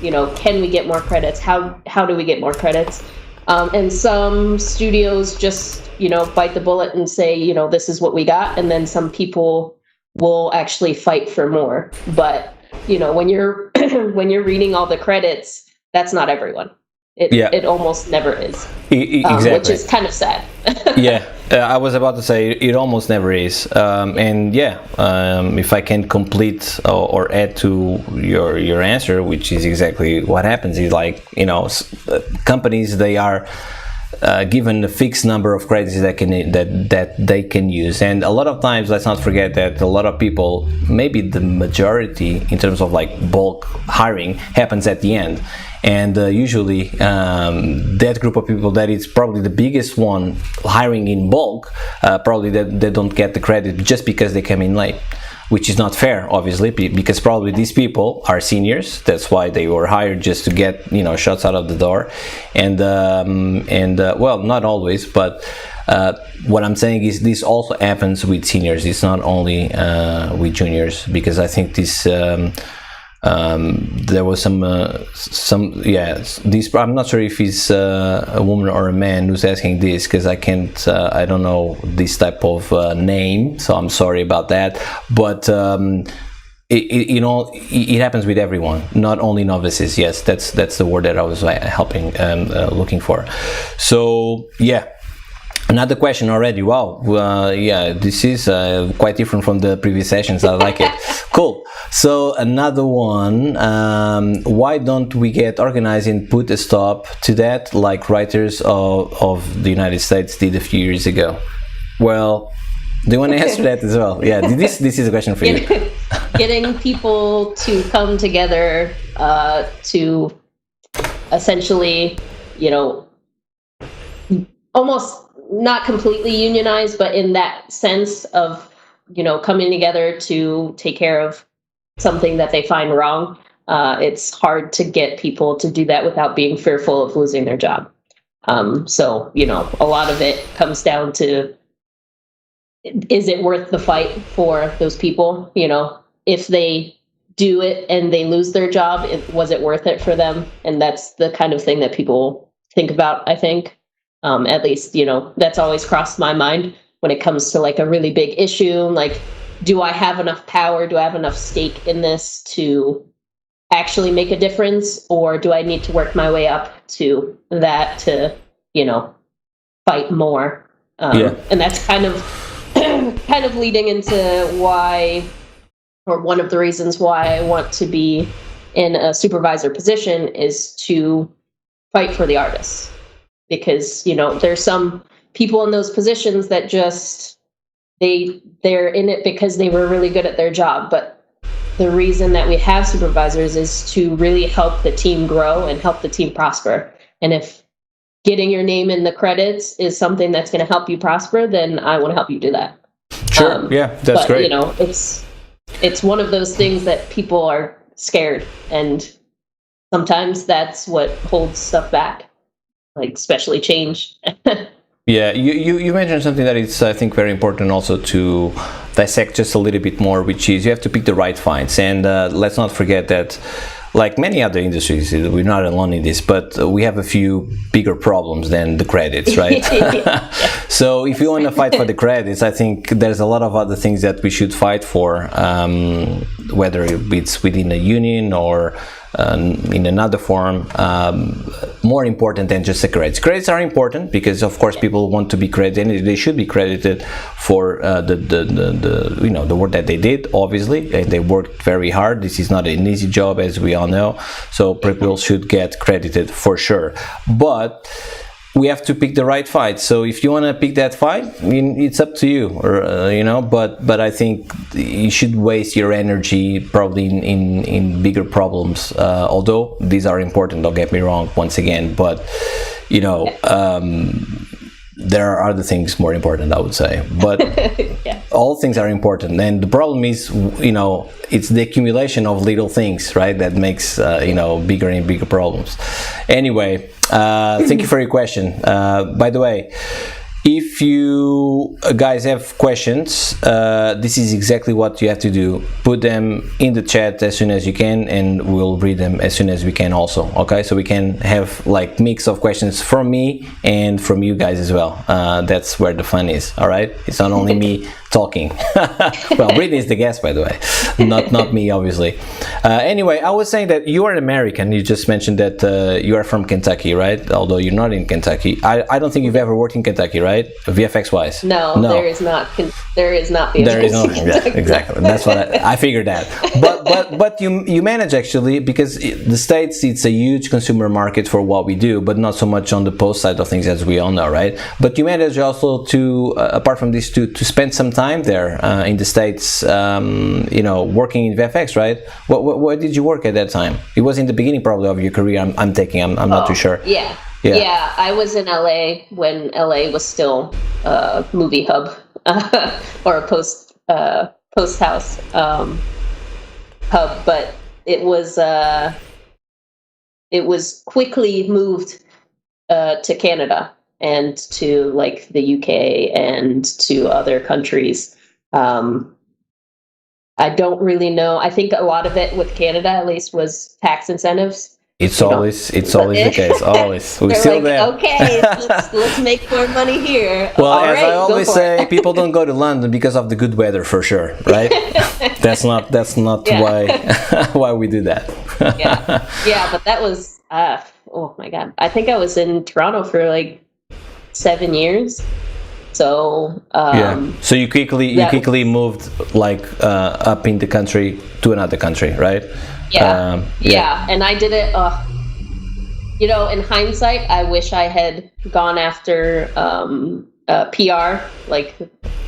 can we get more credits? How do we get more credits? And some studios just, bite the bullet and say, this is what we got. And then some people will actually fight for more. But, when you're when you're reading all the credits, that's not everyone. It almost never is. Exactly. Which is kind of sad. Yeah, I was about to say it almost never is. And yeah, if I can complete or add to your answer, which is exactly what happens, is like, you know, companies, they are given a fixed number of credits that they can use, and a lot of times, let's not forget that a lot of people, maybe the majority in terms of like bulk hiring, happens at the end, and usually that group of people that is probably the biggest one hiring in bulk, probably they don't get the credit just because they came in late, which is not fair, obviously, because probably these people are seniors. That's why they were hired, just to get, you know, shots out of the door. And well, not always, but what I'm saying is this also happens with seniors. It's not only with juniors, because I think this there was some this, I'm not sure if it's a woman or a man who's asking this, because I can't I don't know this type of name, so I'm sorry about that, but you know, it happens with everyone, not only novices. Yes, that's the word that I was looking for. So yeah. Another question already. Wow. Yeah, this is quite different from the previous sessions. I like it. Cool. So another one. Why don't we get organized and put a stop to that, like writers of the United States did a few years ago? Well, do you want to answer that as well? Yeah, this is a question for you. Getting people to come together to essentially, you know, almost not completely unionized, but in that sense of, you know, coming together to take care of something that they find wrong. It's hard to get people to do that without being fearful of losing their job. So, you know, a lot of it comes down to, is it worth the fight for those people? You know, if they do it and they lose their job, was it worth it for them? And that's the kind of thing that people think about, I think. At least, you know, that's always crossed my mind when it comes to like a really big issue. Like, do I have enough power? Do I have enough stake in this to actually make a difference? Or do I need to work my way up to that to, you know, fight more? And that's kind of leading into why, or one of the reasons why I want to be in a supervisor position, is to fight for the artists. Because, you know, there's some people in those positions that just, they're in it because they were really good at their job. But the reason that we have supervisors is to really help the team grow and help the team prosper. And if getting your name in the credits is something that's going to help you prosper, then I want to help you do that. Sure. Yeah, that's great. You know, it's one of those things that people are scared, and sometimes that's what holds stuff back. Like, especially change. Yeah, you mentioned something that is, I think, very important also to dissect just a little bit more, which is you have to pick the right fights. And let's not forget that, like many other industries, we're not alone in this, but we have a few bigger problems than the credits, right? So if you want to fight for the credits, I think there's a lot of other things that we should fight for, whether it's within a union or in another form, more important than just the credits. Credits are important because, of course, people want to be credited, and they should be credited for the work that they did. Obviously, they worked very hard. This is not an easy job, as we all know. So people should get credited for sure. But we have to pick the right fight. So if you want to pick that fight, it's up to you, or But I think you should waste your energy probably in bigger problems. Although these are important, don't get me wrong. Once again, but there are other things more important, I would say. But all things are important, and the problem is, it's the accumulation of little things, right, that makes bigger and bigger problems. Anyway, thank you for your question. By the way, if you guys have questions, this is exactly what you have to do. Put them in the chat as soon as you can, and we'll read them as soon as we can also. Okay, so we can have like mix of questions from me and from you guys as well. That's where the fun is. All right, it's not only me talking. Well, Brittany is the guest, by the way, not me, obviously. Anyway, I was saying that you are American. You just mentioned that you are from Kentucky, right? Although you're not in Kentucky. I don't think you've ever worked in Kentucky, right? VFX wise. No, there is not. There is not VFX. There is no. Yeah, exactly. That's what I figured that. But you manage actually, because the States, it's a huge consumer market for what we do, but not so much on the post side of things, as we all know, right? But you manage also to, apart from this, to spend some time there in the States, working in VFX, right? Where did you work at that time? It was in the beginning probably of your career. I'm not too sure. Yeah. I was in LA when LA was still a movie hub or a post house hub, but it was quickly moved to Canada and to like the UK and to other countries. I don't really know. I think a lot of it with Canada, at least, was tax incentives. It's always the case. Always, we're still like, there. Okay, let's make more money here. Well, as I always say, people don't go to London because of the good weather, for sure, right? That's not why we do that. yeah, but that was oh my God. I think I was in Toronto for like 7 years. So so you quickly moved like up in the country to another country, right? And I did it in hindsight, I wish I had gone after PR, like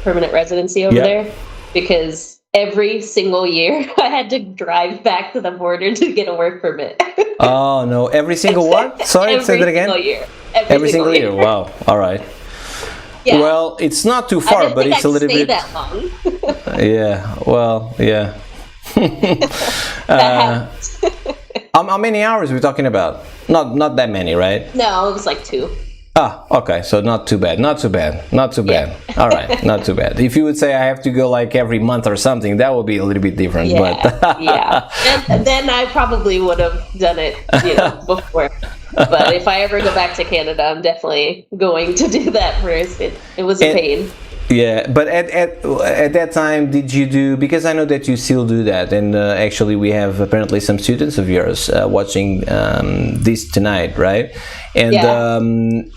permanent residency over there, because every single year I had to drive back to the border to get a work permit. Oh no, every single what? Sorry, say that again. Every single year. Wow. All right. Yeah. Well, it's not too far, but it's a little bit. That long. How many hours are we talking about? Not that many, right? No, it was like 2. Okay, so not too bad. All right, not too bad. If you would say I have to go like every month or something, that would be a little bit different. And then I probably would have done it, before. But if I ever go back to Canada, I'm definitely going to do that first. It was a pain. Yeah, but at that time, did you do, because I know that you still do that, and actually we have apparently some students of yours watching this tonight, right? And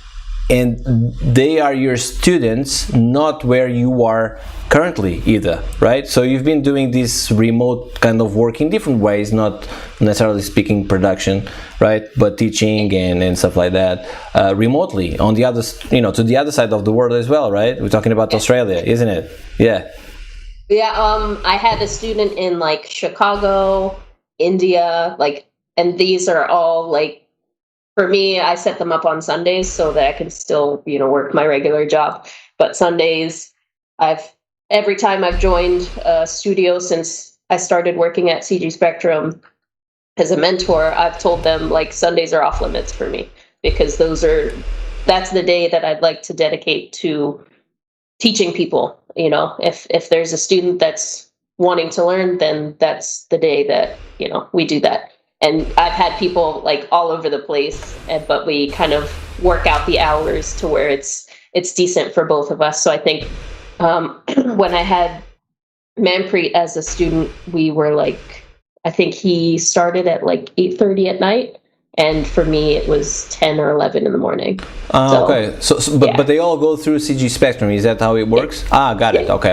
they are your students, not where you are currently either, right? So you've been doing this remote kind of work in different ways, not necessarily speaking production, right? But teaching and stuff like that remotely on the other, to the other side of the world as well, right? We're talking about Australia, isn't it? Yeah. I had a student in like Chicago, India, and these are all like, for me, I set them up on Sundays so that I can still, work my regular job. But Sundays, every time I've joined a studio since I started working at CG Spectrum as a mentor, I've told them like Sundays are off limits for me, because that's the day that I'd like to dedicate to teaching people. If there's a student that's wanting to learn, then that's the day that, we do that. And I've had people like all over the place, but we kind of work out the hours to where it's decent for both of us. So I think when I had Manpreet as a student, we were like, I think he started at like 8:30 at night, and for me it was 10 or 11 in the morning. Okay. But they all go through CG Spectrum. Is that how it works? Yeah. Got it. Okay.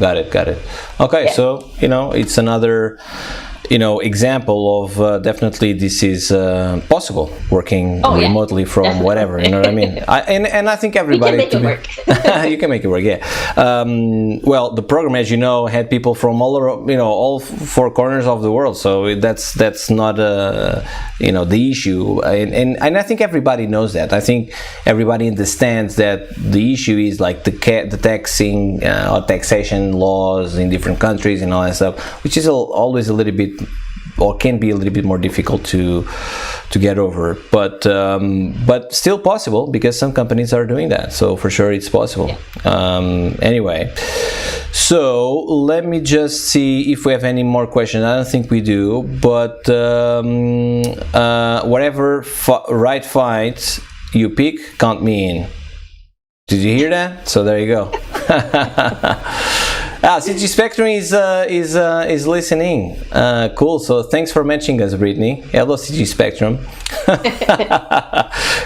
Got it. Okay. Yeah. So it's another example of definitely this is possible, working remotely from whatever, you know what I mean? And I think everybody you can make it work. You can make it work, yeah. Well, the program, as you know, had people from all 4 corners of the world, so that's not the issue, and I think everybody knows that. I think everybody understands that the issue is like the taxing or taxation laws in different countries and all that stuff, which is always a little bit, or can be a little bit more difficult to get over, but still possible, because some companies are doing that, so for sure it's possible. Anyway, so let me just see if we have any more questions. I don't think we do, but whatever right fights you pick, count me in. Did you hear that? So there you go. CG Spectrum is listening. Cool. So thanks for mentioning us, Brittany. Hello, CG Spectrum.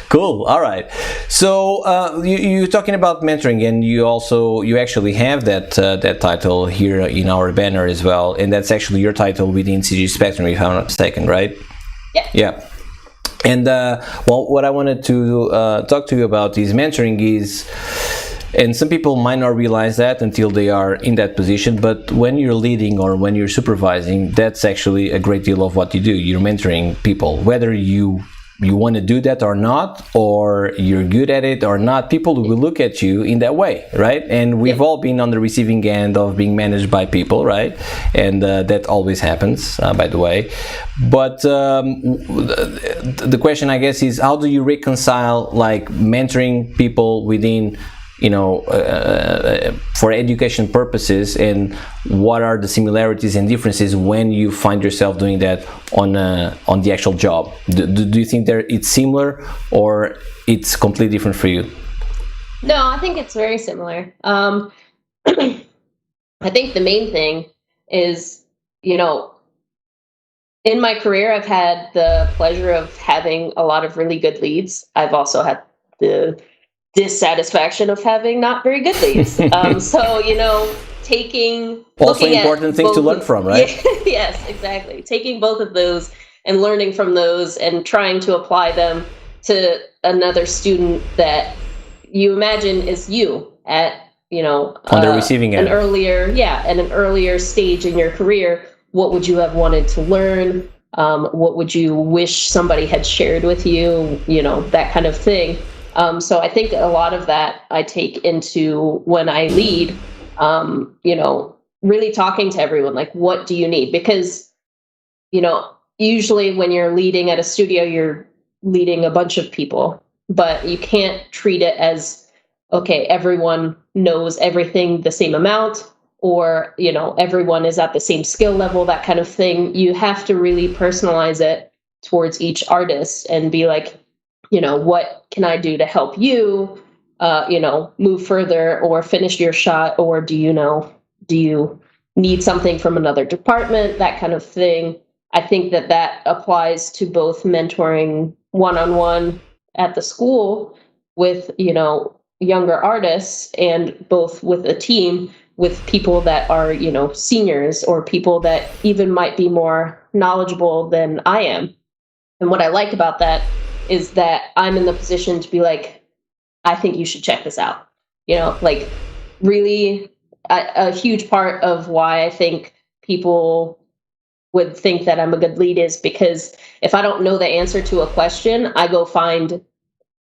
Cool. All right. So you're talking about mentoring, and you actually have that title here in our banner as well, and that's actually your title within CG Spectrum, if I'm not mistaken, right? Yeah. Yeah. And well, what I wanted to talk to you about is mentoring is, and some people might not realize that until they are in that position, but when you're leading or when you're supervising, that's actually a great deal of what you do. You're mentoring people, whether you want to do that or not, or you're good at it or not, people will look at you in that way, right? And we've all been on the receiving end of being managed by people, right? And that always happens, by the way. But the question, I guess, is how do you reconcile like mentoring people within, for education purposes, and what are the similarities and differences when you find yourself doing that on the actual job? Do you think it's similar, or it's completely different for you? No, I think it's very similar. I think the main thing is, in my career, I've had the pleasure of having a lot of really good leads. I've also had the dissatisfaction of having not very good leads. So, taking... Also important thing to learn from, right? Yes, exactly. Taking both of those and learning from those and trying to apply them to another student that you imagine is you at, on the receiving end. At an earlier stage in your career. What would you have wanted to learn? What would you wish somebody had shared with you? That kind of thing. So I think a lot of that I take into when I lead, really talking to everyone, like, what do you need? Because, usually when you're leading at a studio, you're leading a bunch of people, but you can't treat it as, okay, everyone knows everything the same amount, or, everyone is at the same skill level, that kind of thing. You have to really personalize it towards each artist and be like, what can I do to help you, move further or finish your shot? Or do you need something from another department? That kind of thing. I think that applies to both mentoring one-on-one at the school with, younger artists, and both with a team with people that are, seniors, or people that even might be more knowledgeable than I am. And what I like about that is that I'm in the position to be like, I think you should check this out. Really a huge part of why I think people would think that I'm a good lead is because if I don't know the answer to a question, I go find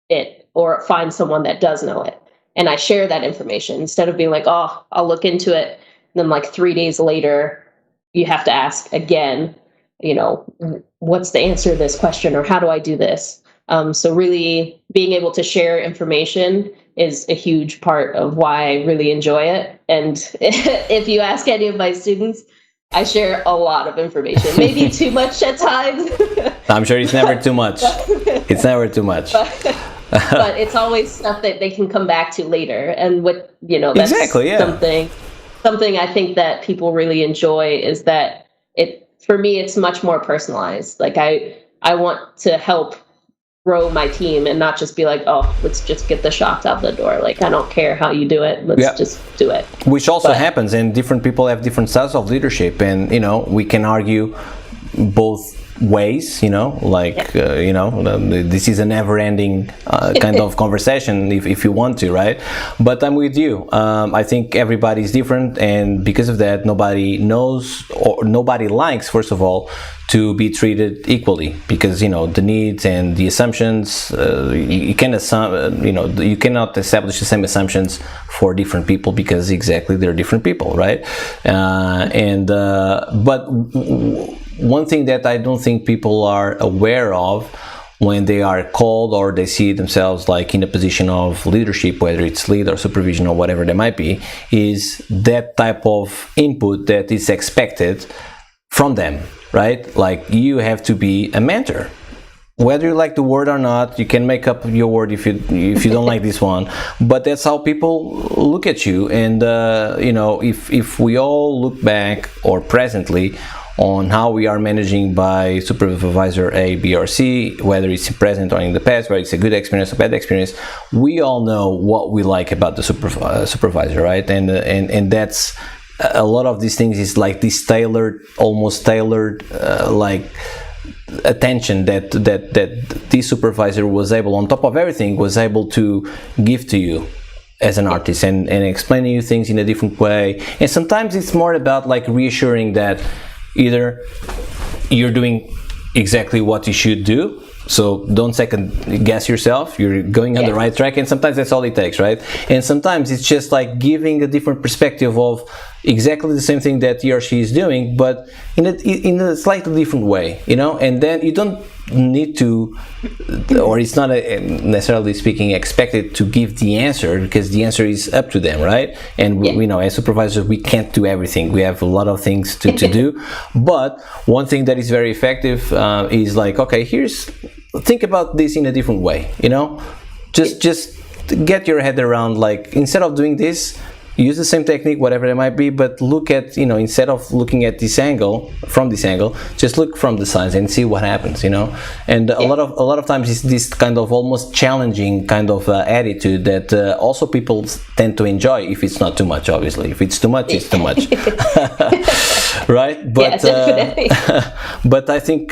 it or find someone that does know it. And I share that information instead of being like, oh, I'll look into it. And then like 3 days later, you have to ask again, what's the answer to this question, or how do I do this? So really being able to share information is a huge part of why I really enjoy it. And if you ask any of my students, I share a lot of information, maybe too much at times. I'm sure it's never too much. It's never too much. But it's always stuff that they can come back to later. And that's exactly, yeah. something I think that people really enjoy is that for me, it's much more personalized. Like I want to help grow my team and not just be like, oh, let's just get the shots out the door. Like, I don't care how you do it. Let's just do it. Which also happens, and different people have different styles of leadership, and we can argue both ways, this is a never-ending kind of conversation if you want to, right? But I'm with you. I think everybody's different, and because of that, nobody knows or nobody likes, first of all, to be treated equally, because the needs and the assumptions, you cannot establish the same assumptions for different people, because exactly they're different people, right? But one thing that I don't think people are aware of when they are called or they see themselves like in a position of leadership, whether it's lead or supervision or whatever they might be, is that type of input that is expected from them, right? Like, you have to be a mentor. whether you like the word or not, you can make up your word if you don't like this one, but that's how people look at you. And if we all look back or presently on how we are managing by supervisor A, B, or C, whether it's present or in the past, whether it's a good experience or bad experience, we all know what we like about the supervisor, right? And that's a lot of these things is like this almost tailored like attention that this supervisor was able, on top of everything, was able to give to you as an artist and explaining you things in a different way. And sometimes it's more about like reassuring that either you're doing exactly what you should do, so don't second guess yourself, you're going on the right track, and sometimes that's all it takes, right? And sometimes it's just like giving a different perspective of exactly the same thing that he or she is doing, but in a slightly different way, and then you don't need to, or it's not necessarily speaking expected to give the answer, because the answer is up to them, right? And we know as supervisors we can't do everything, we have a lot of things to do. But one thing that is very effective is like, okay, think about this in a different way, just get your head around, like, instead of doing this, use the same technique, whatever it might be, but look at, instead of looking at this angle, just look from the sides and see what happens, And a lot of times it's this kind of almost challenging kind of attitude that also people tend to enjoy, if it's not too much, obviously. If it's too much, it's too much. Right? But but I think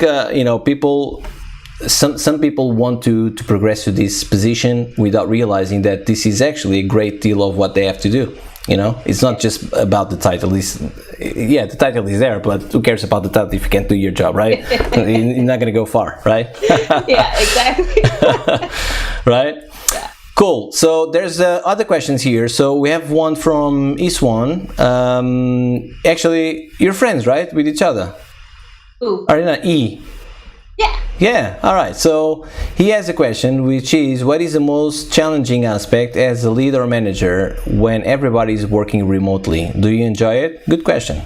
some people want to progress to this position without realizing that this is actually a great deal of what they have to do. It's not just about the title. The title is there, but who cares about the title if you can't do your job, right? You're not going to go far, right? Yeah, exactly. Right? Yeah. Cool. So there's other questions here. So we have one from Iswan. Actually, you're friends, right, with each other? Who? Arena E. Yeah, all right. So he has a question, which is, what is the most challenging aspect as a lead or manager when everybody is working remotely? Do you enjoy it? Good question.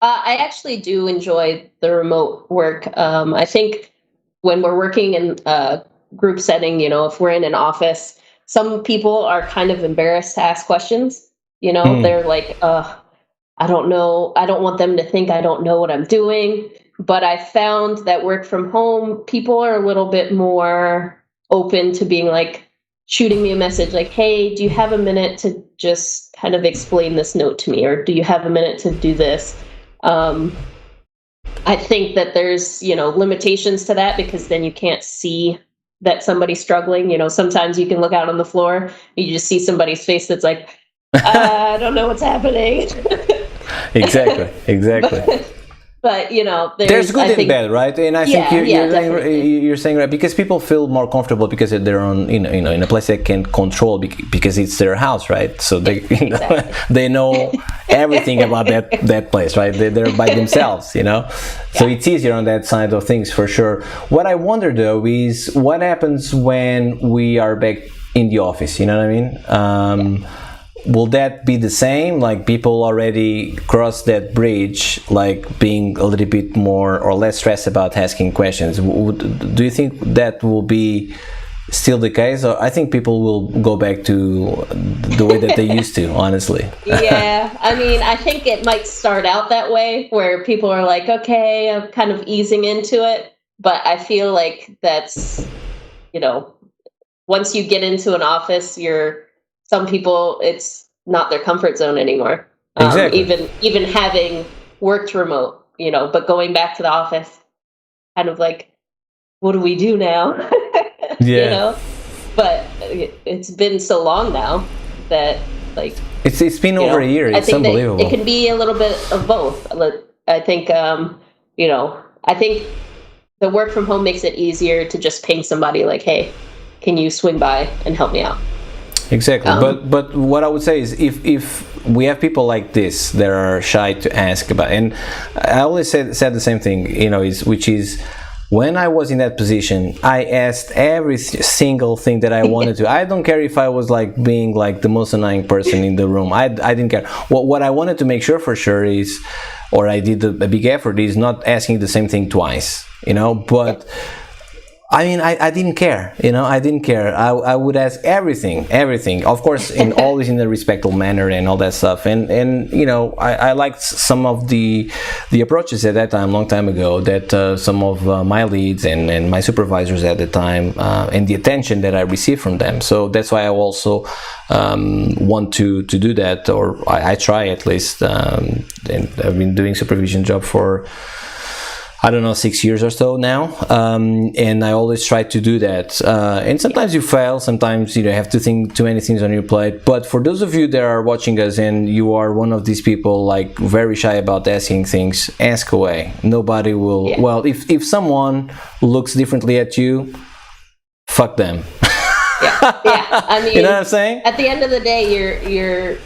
I actually do enjoy the remote work. I think when we're working in a group setting, if we're in an office, some people are kind of embarrassed to ask questions. They're like, I don't know. I don't want them to think I don't know what I'm doing. But I found that work from home, people are a little bit more open to being like, shooting me a message like, hey, do you have a minute to just kind of explain this note to me? Or do you have a minute to do this? I think that there's, limitations to that, because then you can't see that somebody's struggling. Sometimes you can look out on the floor, you just see somebody's face that's like, I don't know what's happening. Exactly. But there's good and bad, right? And I think you're saying right, because people feel more comfortable because they're on, in a place they can control, because it's their house, right? So they, they know everything about that place, right? They're by themselves, So it's easier on that side of things for sure. What I wonder though is what happens when we are back in the office. You know what I mean? Will that be the same? Like people already crossed that bridge, like being a little bit more or less stressed about asking questions. Do you think that will be still the case? Or I think people will go back to the way that they used to, honestly. Yeah, I mean, I think it might start out that way, where people are like, okay, I'm kind of easing into it. But I feel like that's, once you get into an office, some people, it's not their comfort zone anymore. Exactly. Even having worked remote, but going back to the office, kind of like, what do we do now? Yeah. But it's been so long now that like it's been over a year. It's unbelievable. It can be a little bit of both. I think I think the work from home makes it easier to just ping somebody like, hey, can you swing by and help me out? Exactly. But what I would say is if we have people like this that are shy to ask about, and I always said the same thing, which is when I was in that position, I asked every single thing that I wanted to. I don't care if I was like being like the most annoying person in the room. I didn't care. What I wanted to make sure for sure is or I did a big effort is not asking the same thing twice, but I mean, I didn't care, I didn't care. I would ask everything, of course, always in a respectful manner and all that stuff. And I liked some of the approaches at that time, long time ago, that some of my leads and my supervisors at the time, and the attention that I received from them. So that's why I also want to do that, or I try at least. And I've been doing supervision job for, I don't know, 6 years or so now, and I always try to do that. And sometimes you fail, sometimes you have to think too many things on your plate. But for those of you that are watching us and you are one of these people like very shy about asking things, ask away. Nobody will. Yeah. Well, if someone looks differently at you, fuck them. Yeah. I mean, you know what I'm saying? At the end of the day,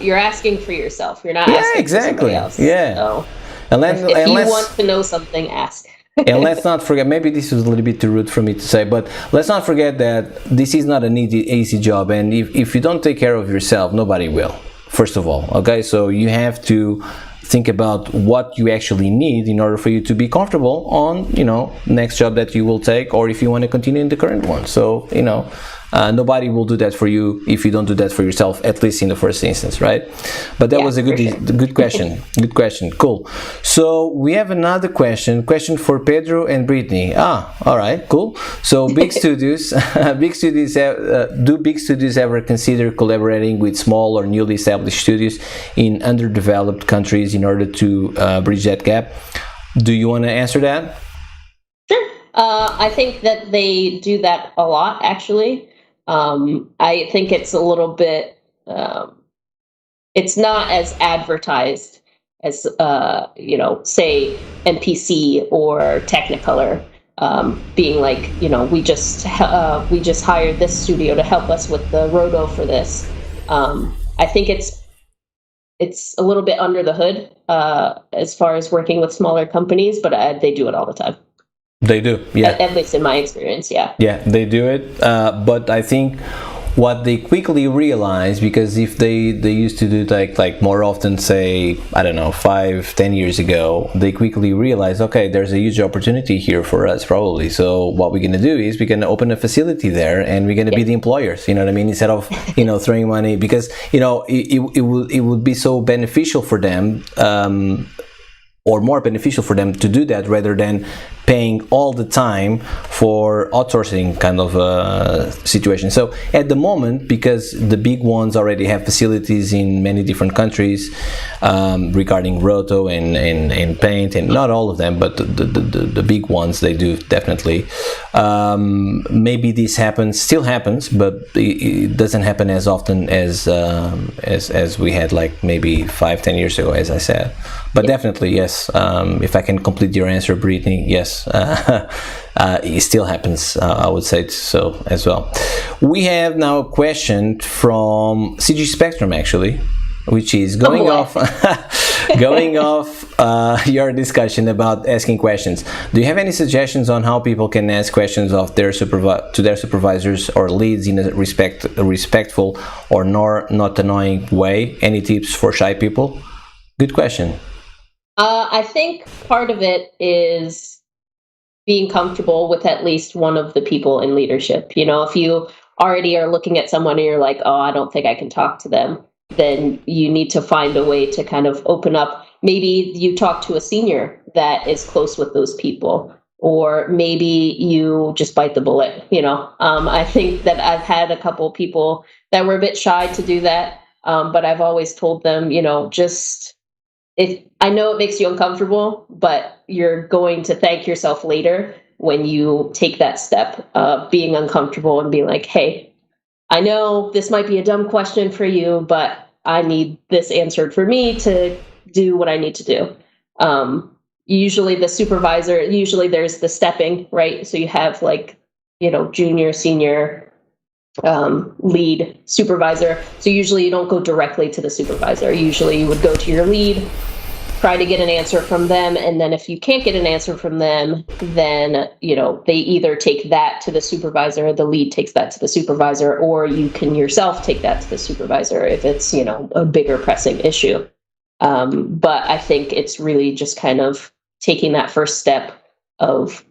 you're asking for yourself. You're not asking for somebody else. Yeah. So. If you want to know something, ask. And let's not forget, maybe this was a little bit too rude for me to say, but let's not forget that this is not an easy job. And if you don't take care of yourself, nobody will, first of all. Okay, so you have to think about what you actually need in order for you to be comfortable on, next job that you will take, or if you want to continue in the current one. So, nobody will do that for you if you don't do that for yourself, at least in the first instance, right? But that was a good question. Good question. Cool. So we have another question for Pedro and Brittany. All right, cool. So big studios, do big studios ever consider collaborating with small or newly established studios in underdeveloped countries in order to bridge that gap? Do you want to answer that? Sure. I think that they do that a lot, actually. I think it's a little bit, it's not as advertised as, say NPC or Technicolor, being like, we just hired this studio to help us with the roto for this. I think it's a little bit under the hood, as far as working with smaller companies, but they do it all the time. They do, yeah. At least in my experience, yeah. Yeah, they do it, but I think what they quickly realize, because if they used to do like more often, say, I don't know, 5-10 years ago, they quickly realize, okay, there's a huge opportunity here for us probably. So what we're gonna do is we're gonna open a facility there, and we're gonna be the employers. You know what I mean? Instead of throwing money, because it would be so beneficial for them. Or more beneficial for them to do that rather than paying all the time for outsourcing kind of situation. So at the moment, because the big ones already have facilities in many different countries regarding roto and paint, and not all of them, but the big ones, they do definitely. Maybe this still happens, but it doesn't happen as often as we had like maybe 5-10 years ago, as I said. But definitely, yes. If I can complete your answer, Brittany, yes, it still happens. I would say so as well. We have now a question from CG Spectrum, actually, which is going off your discussion about asking questions. Do you have any suggestions on how people can ask questions of to their supervisors or leads in a respectful or not annoying way? Any tips for shy people? Good question. I think part of it is being comfortable with at least one of the people in leadership. If you already are looking at someone and you're like, oh, I don't think I can talk to them, then you need to find a way to kind of open up. Maybe you talk to a senior that is close with those people, or maybe you just bite the bullet. I think that I've had a couple people that were a bit shy to do that, but I've always told them, I know it makes you uncomfortable, but you're going to thank yourself later when you take that step of being uncomfortable and being like, hey, I know this might be a dumb question for you, but I need this answered for me to do what I need to do. Usually the supervisor, there's the stepping, right? So you have junior, senior, lead, supervisor. So usually you don't go directly to the supervisor. Usually you would go to your lead, try to get an answer from them, and then if you can't get an answer from them, then they either take that to the supervisor, the lead takes that to the supervisor, or you can yourself take that to the supervisor if it's a bigger pressing issue. But I think it's really just kind of taking that first step of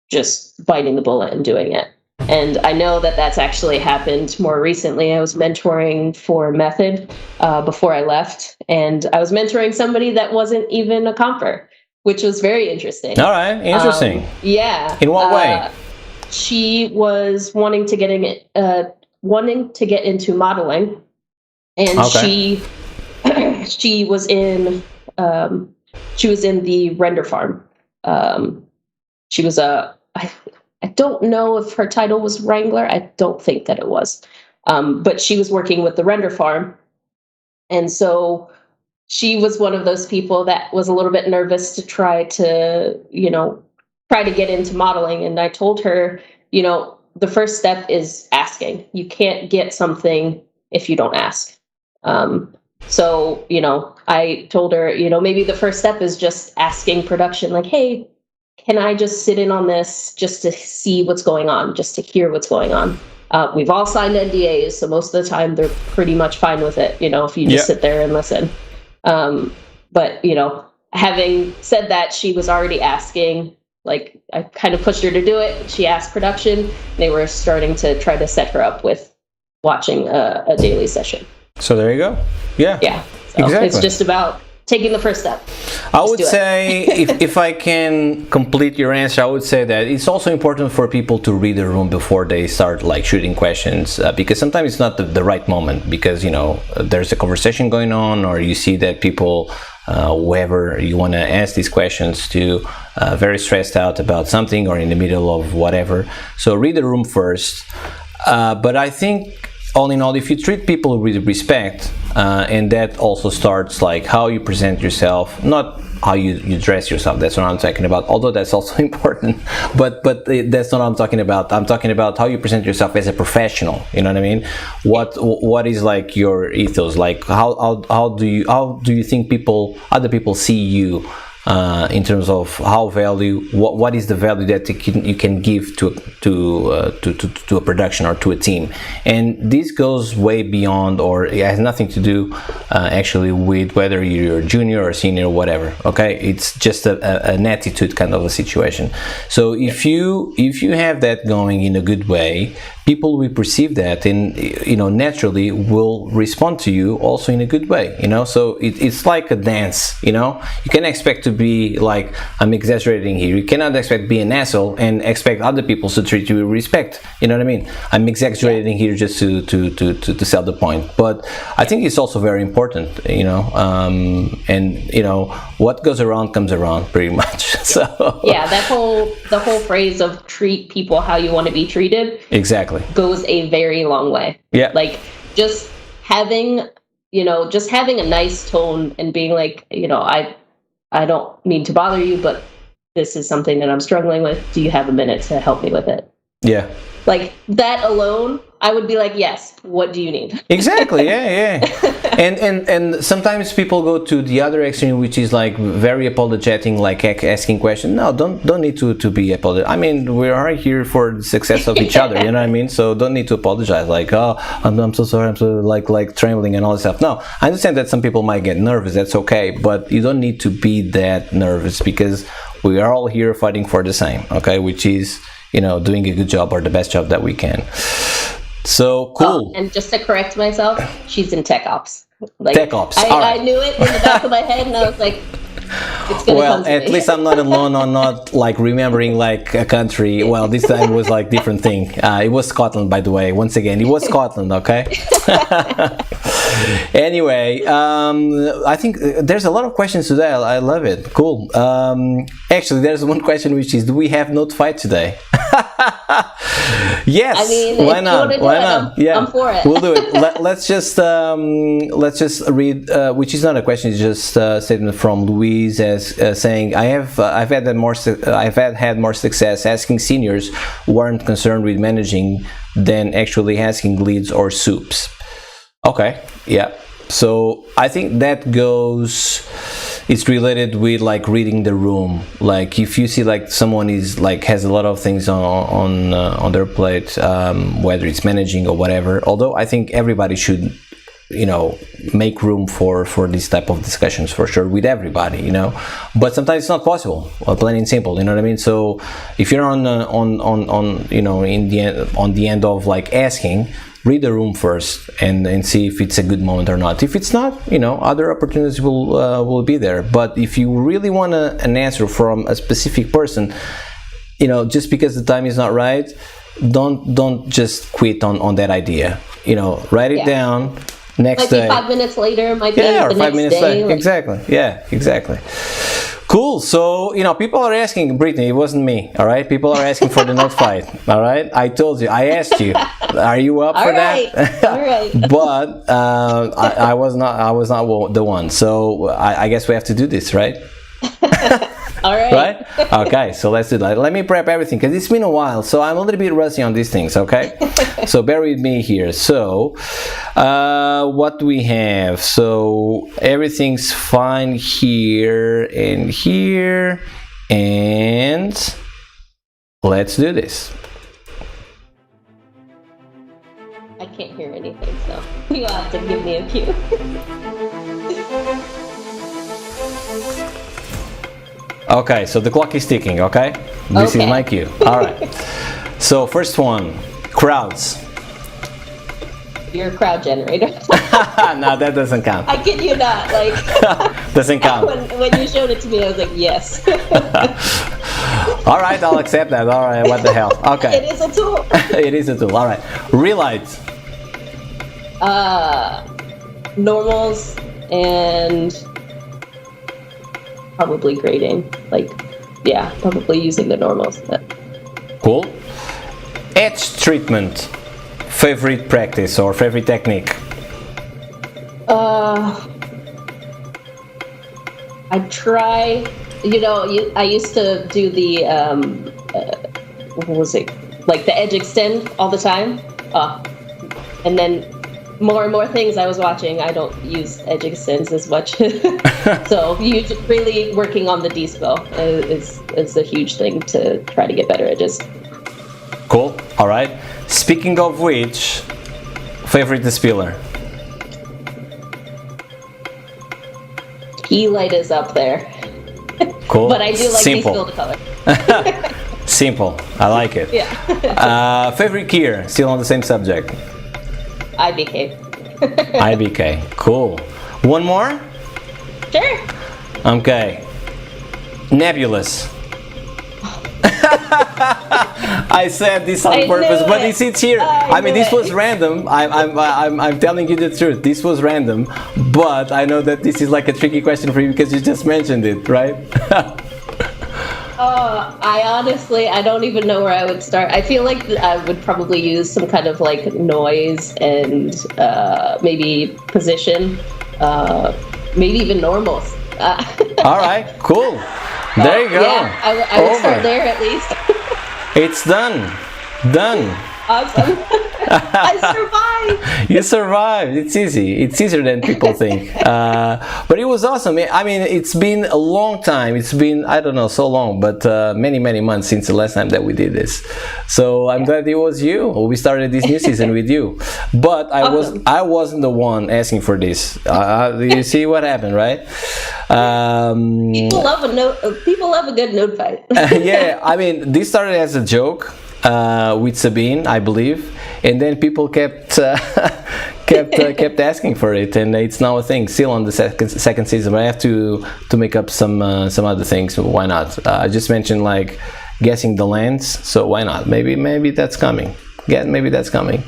just biting the bullet and doing it. And I know that that's actually happened more recently. I was mentoring for Method before I left, and I was mentoring somebody that wasn't even a comper, which was very interesting. All right, interesting. Yeah. In what way? She was wanting to get into modeling, and okay. she was in the render farm. She was I don't know if her title was Wrangler. I don't think that it was. But she was working with the render farm. And so she was one of those people that was a little bit nervous to try to get into modeling. And I told her, the first step is asking. You can't get something if you don't ask. So, I told her, maybe the first step is just asking production, like, hey, can I just sit in on this just to see what's going on, just to hear what's going on? We've all signed NDAs, so most of the time they're pretty much fine with it, if you just sit there and listen. But, having said that, she was already asking, like, I kind of pushed her to do it. She asked production. They were starting to try to set her up with watching a daily session. So there you go. Yeah. Yeah. So exactly. It's just about taking the first step. I would say, if I can complete your answer, I would say that it's also important for people to read the room before they start like shooting questions, because sometimes it's not the right moment, because there's a conversation going on, or you see that people, whoever you want to ask these questions to, very stressed out about something or in the middle of whatever. So read the room first. But I think, all in all, if you treat people with respect, and that also starts like how you present yourself, not how you dress yourself. That's what I'm talking about, although that's also important, but that's not what I'm talking about. I'm talking about how you present yourself as a professional. You know what I mean? What is like your ethos? Like how do you think other people see you? In terms of what is the value that you can give to a production or to a team, and this goes way beyond, or it has nothing to do actually with whether you're a junior or senior or whatever. Okay, it's just an attitude kind of a situation. So if you have that going in a good way, people will perceive that, and naturally will respond to you also in a good way. So it's like a dance. You can expect to be like, I'm exaggerating here. You cannot expect to be an asshole and expect other people to treat you with respect. You know what I mean? I'm exaggerating here just to sell the point, but I think it's also very important. And what goes around comes around, pretty much. So yeah, the whole phrase of treat people how you want to be treated. Exactly. Goes a very long way. Yeah. Like just having a nice tone and being like, I don't mean to bother you, but this is something that I'm struggling with. Do you have a minute to help me with it? Yeah. Like that alone, I would be like, yes, what do you need? Exactly. Yeah. And sometimes people go to the other extreme, which is like very apologetic, like asking questions. No, don't need to be apologetic. I mean, we are here for the success of each other. You know what I mean? So don't need to apologize. Like, oh, I'm so sorry. I'm so like trembling and all this stuff. No, I understand that some people might get nervous. That's okay, but you don't need to be that nervous, because we are all here fighting for the same. Okay, which is doing a good job or the best job that we can. So cool. And just to correct myself, she's in tech ops. Like, tech ops. I knew it in the back of my head, and I was like, it's gonna come to at me. least I'm not alone on not like remembering like a country. Well, this time was like different thing. It was Scotland, by the way. Once again, it was Scotland. Okay. Anyway, I think there's a lot of questions today. I love it. Cool. Actually, there's one question, which is, do we have Notify today? Yes. I mean, why not? I'm for it. We'll do it. Let's just read, which is not a question, it's just a statement from Louise as saying, I've had more success asking seniors who aren't concerned with managing than actually asking leads or soups. Okay. Yeah. So I think that it's related with like reading the room. Like if you see like someone is like has a lot of things on their plate, whether it's managing or whatever. Although I think everybody should make room for these type of discussions for sure with everybody, but sometimes it's not possible, plain and simple, you know what I mean? So if you're on the end of like asking, read the room first and see if it's a good moment or not. If it's not, other opportunities will be there. But if you really want an answer from a specific person, just because the time is not right, don't just quit on that idea. Write it down. Next day, 5 minutes later, might be or the 5 next minutes day. later. Exactly. Yeah, exactly. Cool. So, people are asking, Brittany, it wasn't me. All right. People are asking for the next fight. All right. I told you, I asked you, are you up for that? All right. But I was not the one. So I guess we have to do this, right? All right. Right? Okay, so let's do that. Let me prep everything because it's been a while, so I'm a little bit rusty on these things, okay? So bear with me here. So, what do we have? So, everything's fine here and here, and let's do this. I can't hear anything, so you'll have to give me a cue. Okay, so the clock is ticking, okay? This is my cue. All right. So first one, crowds. You're a crowd generator. No, that doesn't count. I kid you not. Like doesn't count. When you showed it to me, I was like, yes. All right, I'll accept that. All right, what the hell? Okay. It is a tool. It is a tool. All right. Relight. Normals and probably grading. Probably using the normals. Cool. Edge treatment. Favorite practice or favorite technique? I try. I used to do the what was it? Like the edge extend all the time. And then more and more things I was watching, I don't use edge extends as much. So really working on the D-spell is a huge thing to try to get better edges. Cool. All right. Speaking of which, favorite despiller? Key light is up there. Cool. But I do like Simple. D-spill color. Simple. I like it. Yeah. Favorite gear? Still on the same subject. IBK. IBK. Cool. One more? Sure. Okay. Nebulous. I said this on purpose, but it's here. I mean, this was random. I'm telling you the truth. This was random, but I know that this is like a tricky question for you because you just mentioned it, right? I don't even know where I would start. I feel like I would probably use some kind of like noise and maybe position, maybe even normals. All right, cool. There you go. Yeah, I would start there at least. It's done. Done. Awesome. I survived. You survived. It's easy. It's easier than people think. But it was awesome. I mean, it's been a long time. It's been, I don't know, so long, but many, many months since the last time that we did this. So I'm glad it was you. We started this new season with you. But I wasn't the one asking for this. You see what happened, right? People love a good node fight. Yeah, I mean, this started as a joke. With Sabine, I believe, and then people kept asking for it, and it's now a thing. Still on the second season, but I have to make up some other things. So why not? I just mentioned like guessing the lands, so why not? Maybe that's coming. Yeah, maybe that's coming.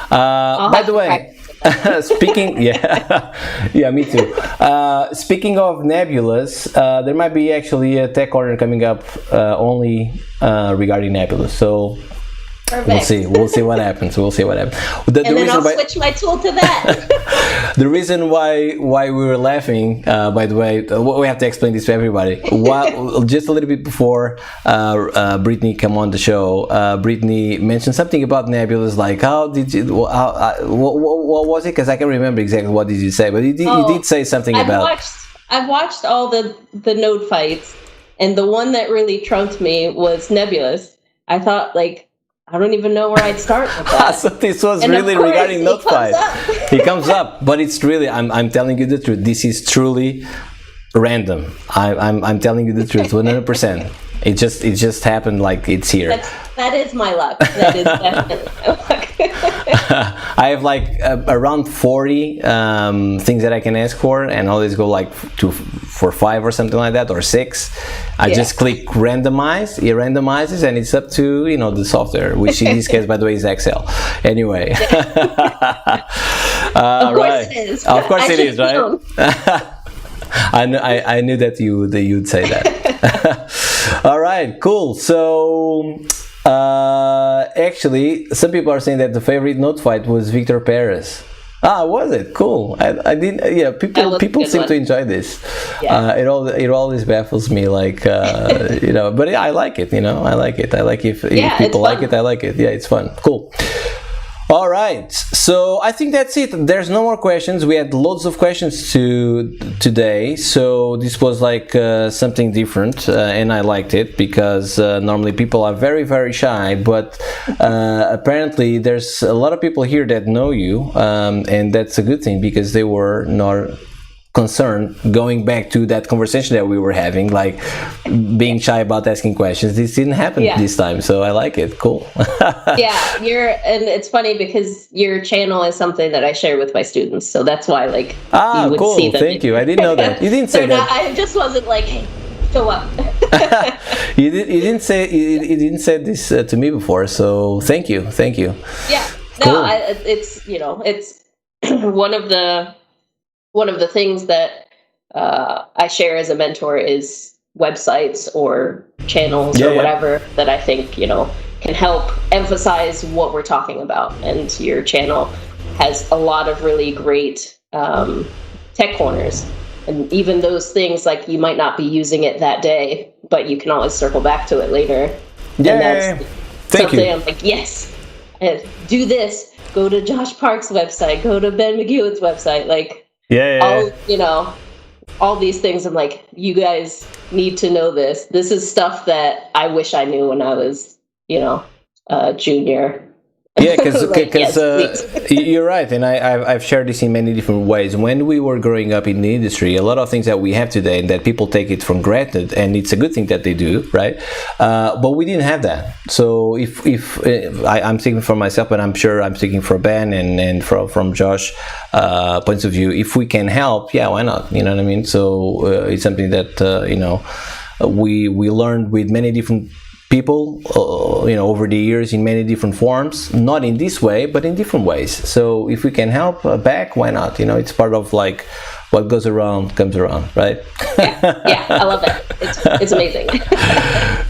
By the way. Speaking, yeah, me too. Speaking of nebulous, there might be actually a tech corner coming up only regarding nebulous. So Perfect. We'll see what happens. We'll see what happens. Then I'll switch my tool to that. The reason why we were laughing, by the way, we have to explain this to everybody. Just a little bit before Brittany came on the show, Brittany mentioned something about nebulous. Like, what was it? Because I can't remember exactly what did you say, but you did say something about. I've watched all the node fights, and the one that really trumped me was nebulous. I thought like I don't even know where I'd start with that. So this was and really course, regarding Notify. It comes up, but it's really, I'm telling you the truth. This is truly random. I'm telling you the truth, 100%. It just happened, like it's here. That is my luck. That is definitely my luck. I have like around 40 things that I can ask for, and I always go like for 5 or something like that, or 6. I just click randomize. It randomizes, and it's up to the software, which in this case, by the way, is Excel. Anyway, Of course it is. Of course it is, right? I knew that you'd say that. All right, cool. So actually, some people are saying that the favorite note fight was Victor Perez. Was it? Cool. I didn't. Yeah, people seem to enjoy this. Yeah. It always baffles me, like but yeah, I like it. I like it. I like if people like it. I like it. Yeah, it's fun. Cool. All right, so I think that's it. There's no more questions. We had loads of questions today, so this was like something different, and I liked it because normally people are very, very shy, but apparently there's a lot of people here that know you, and that's a good thing because they were not concerned going back to that conversation that we were having, like being shy about asking questions. This didn't happen this time, so I like it. Cool. And it's funny because your channel is something that I share with my students, so that's why you would cool. see them. Thank you. I didn't know that. You didn't say that. I just wasn't like, hey, show up. You didn't say this to me before, so thank you. Yeah. Cool. No, it's one of the things that I share as a mentor is websites or channels or whatever that I think, can help emphasize what we're talking about. And your channel has a lot of really great tech corners. And even those things, like you might not be using it that day, but you can always circle back to it later. Yeah. And that's Thank something you. I'm like, yes, do this. Go to Josh Park's website. Go to Ben McEwen's website. Like, all these things. I'm like, you guys need to know this. This is stuff that I wish I knew when I was, junior. Yeah, because you're right, and I've shared this in many different ways. When we were growing up in the industry, a lot of things that we have today, and that people take it for granted, and it's a good thing that they do, right? But we didn't have that. So if I'm speaking for myself, but I'm sure I'm speaking for Ben and from Josh points of view, if we can help, why not? You know what I mean? So it's something that we learned with many different people over the years in many different forms, not in this way but in different ways. So if we can help back, why not? It's part of like what goes around comes around, right? yeah, I love it. It's amazing.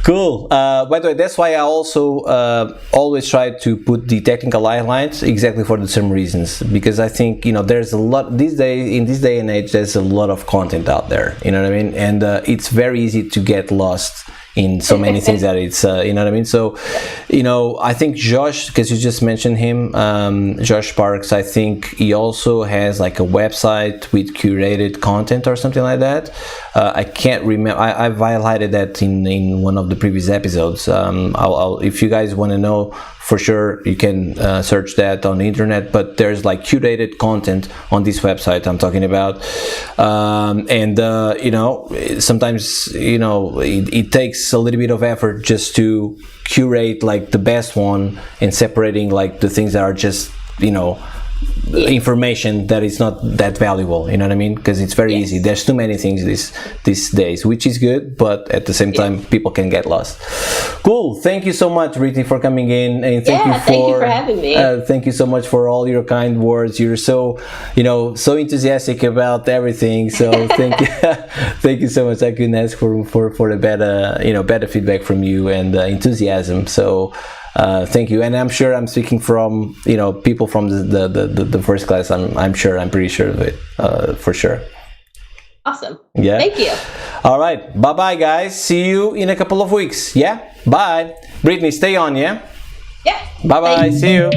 Cool. By the way, that's why I also always try to put the technical highlights exactly for the same reasons, because I think there's a lot in this day and age. There's a lot of content out there, you know what I mean, and it's very easy to get lost in so many things that it's you know what I mean. So I think Josh, because you just mentioned him, Josh Parks, I think he also has like a website with curated content or something like that. I can't remember. I've highlighted that in one of the previous episodes. I'll if you guys want to know for sure, you can search that on the internet, but there's like curated content on this website I'm talking about. Sometimes it takes a little bit of effort just to curate like the best one and separating like the things that are just information that is not that valuable, you know what I mean, because it's very easy. There's too many things these days, which is good, but at the same time people can get lost. Cool. Thank you so much, Brittany, for coming in, and thank you for having me. Thank you so much for all your kind words. You're so so enthusiastic about everything, so thank you. Thank you so much. I couldn't ask for a better feedback from you and enthusiasm. So thank you, and I'm sure I'm speaking from people from the first class. I'm pretty sure of it, for sure. Awesome. Yeah. Thank you. All right. Bye bye, guys. See you in a couple of weeks. Yeah. Bye. Brittany, stay on. Yeah. Yeah. Bye bye. See you.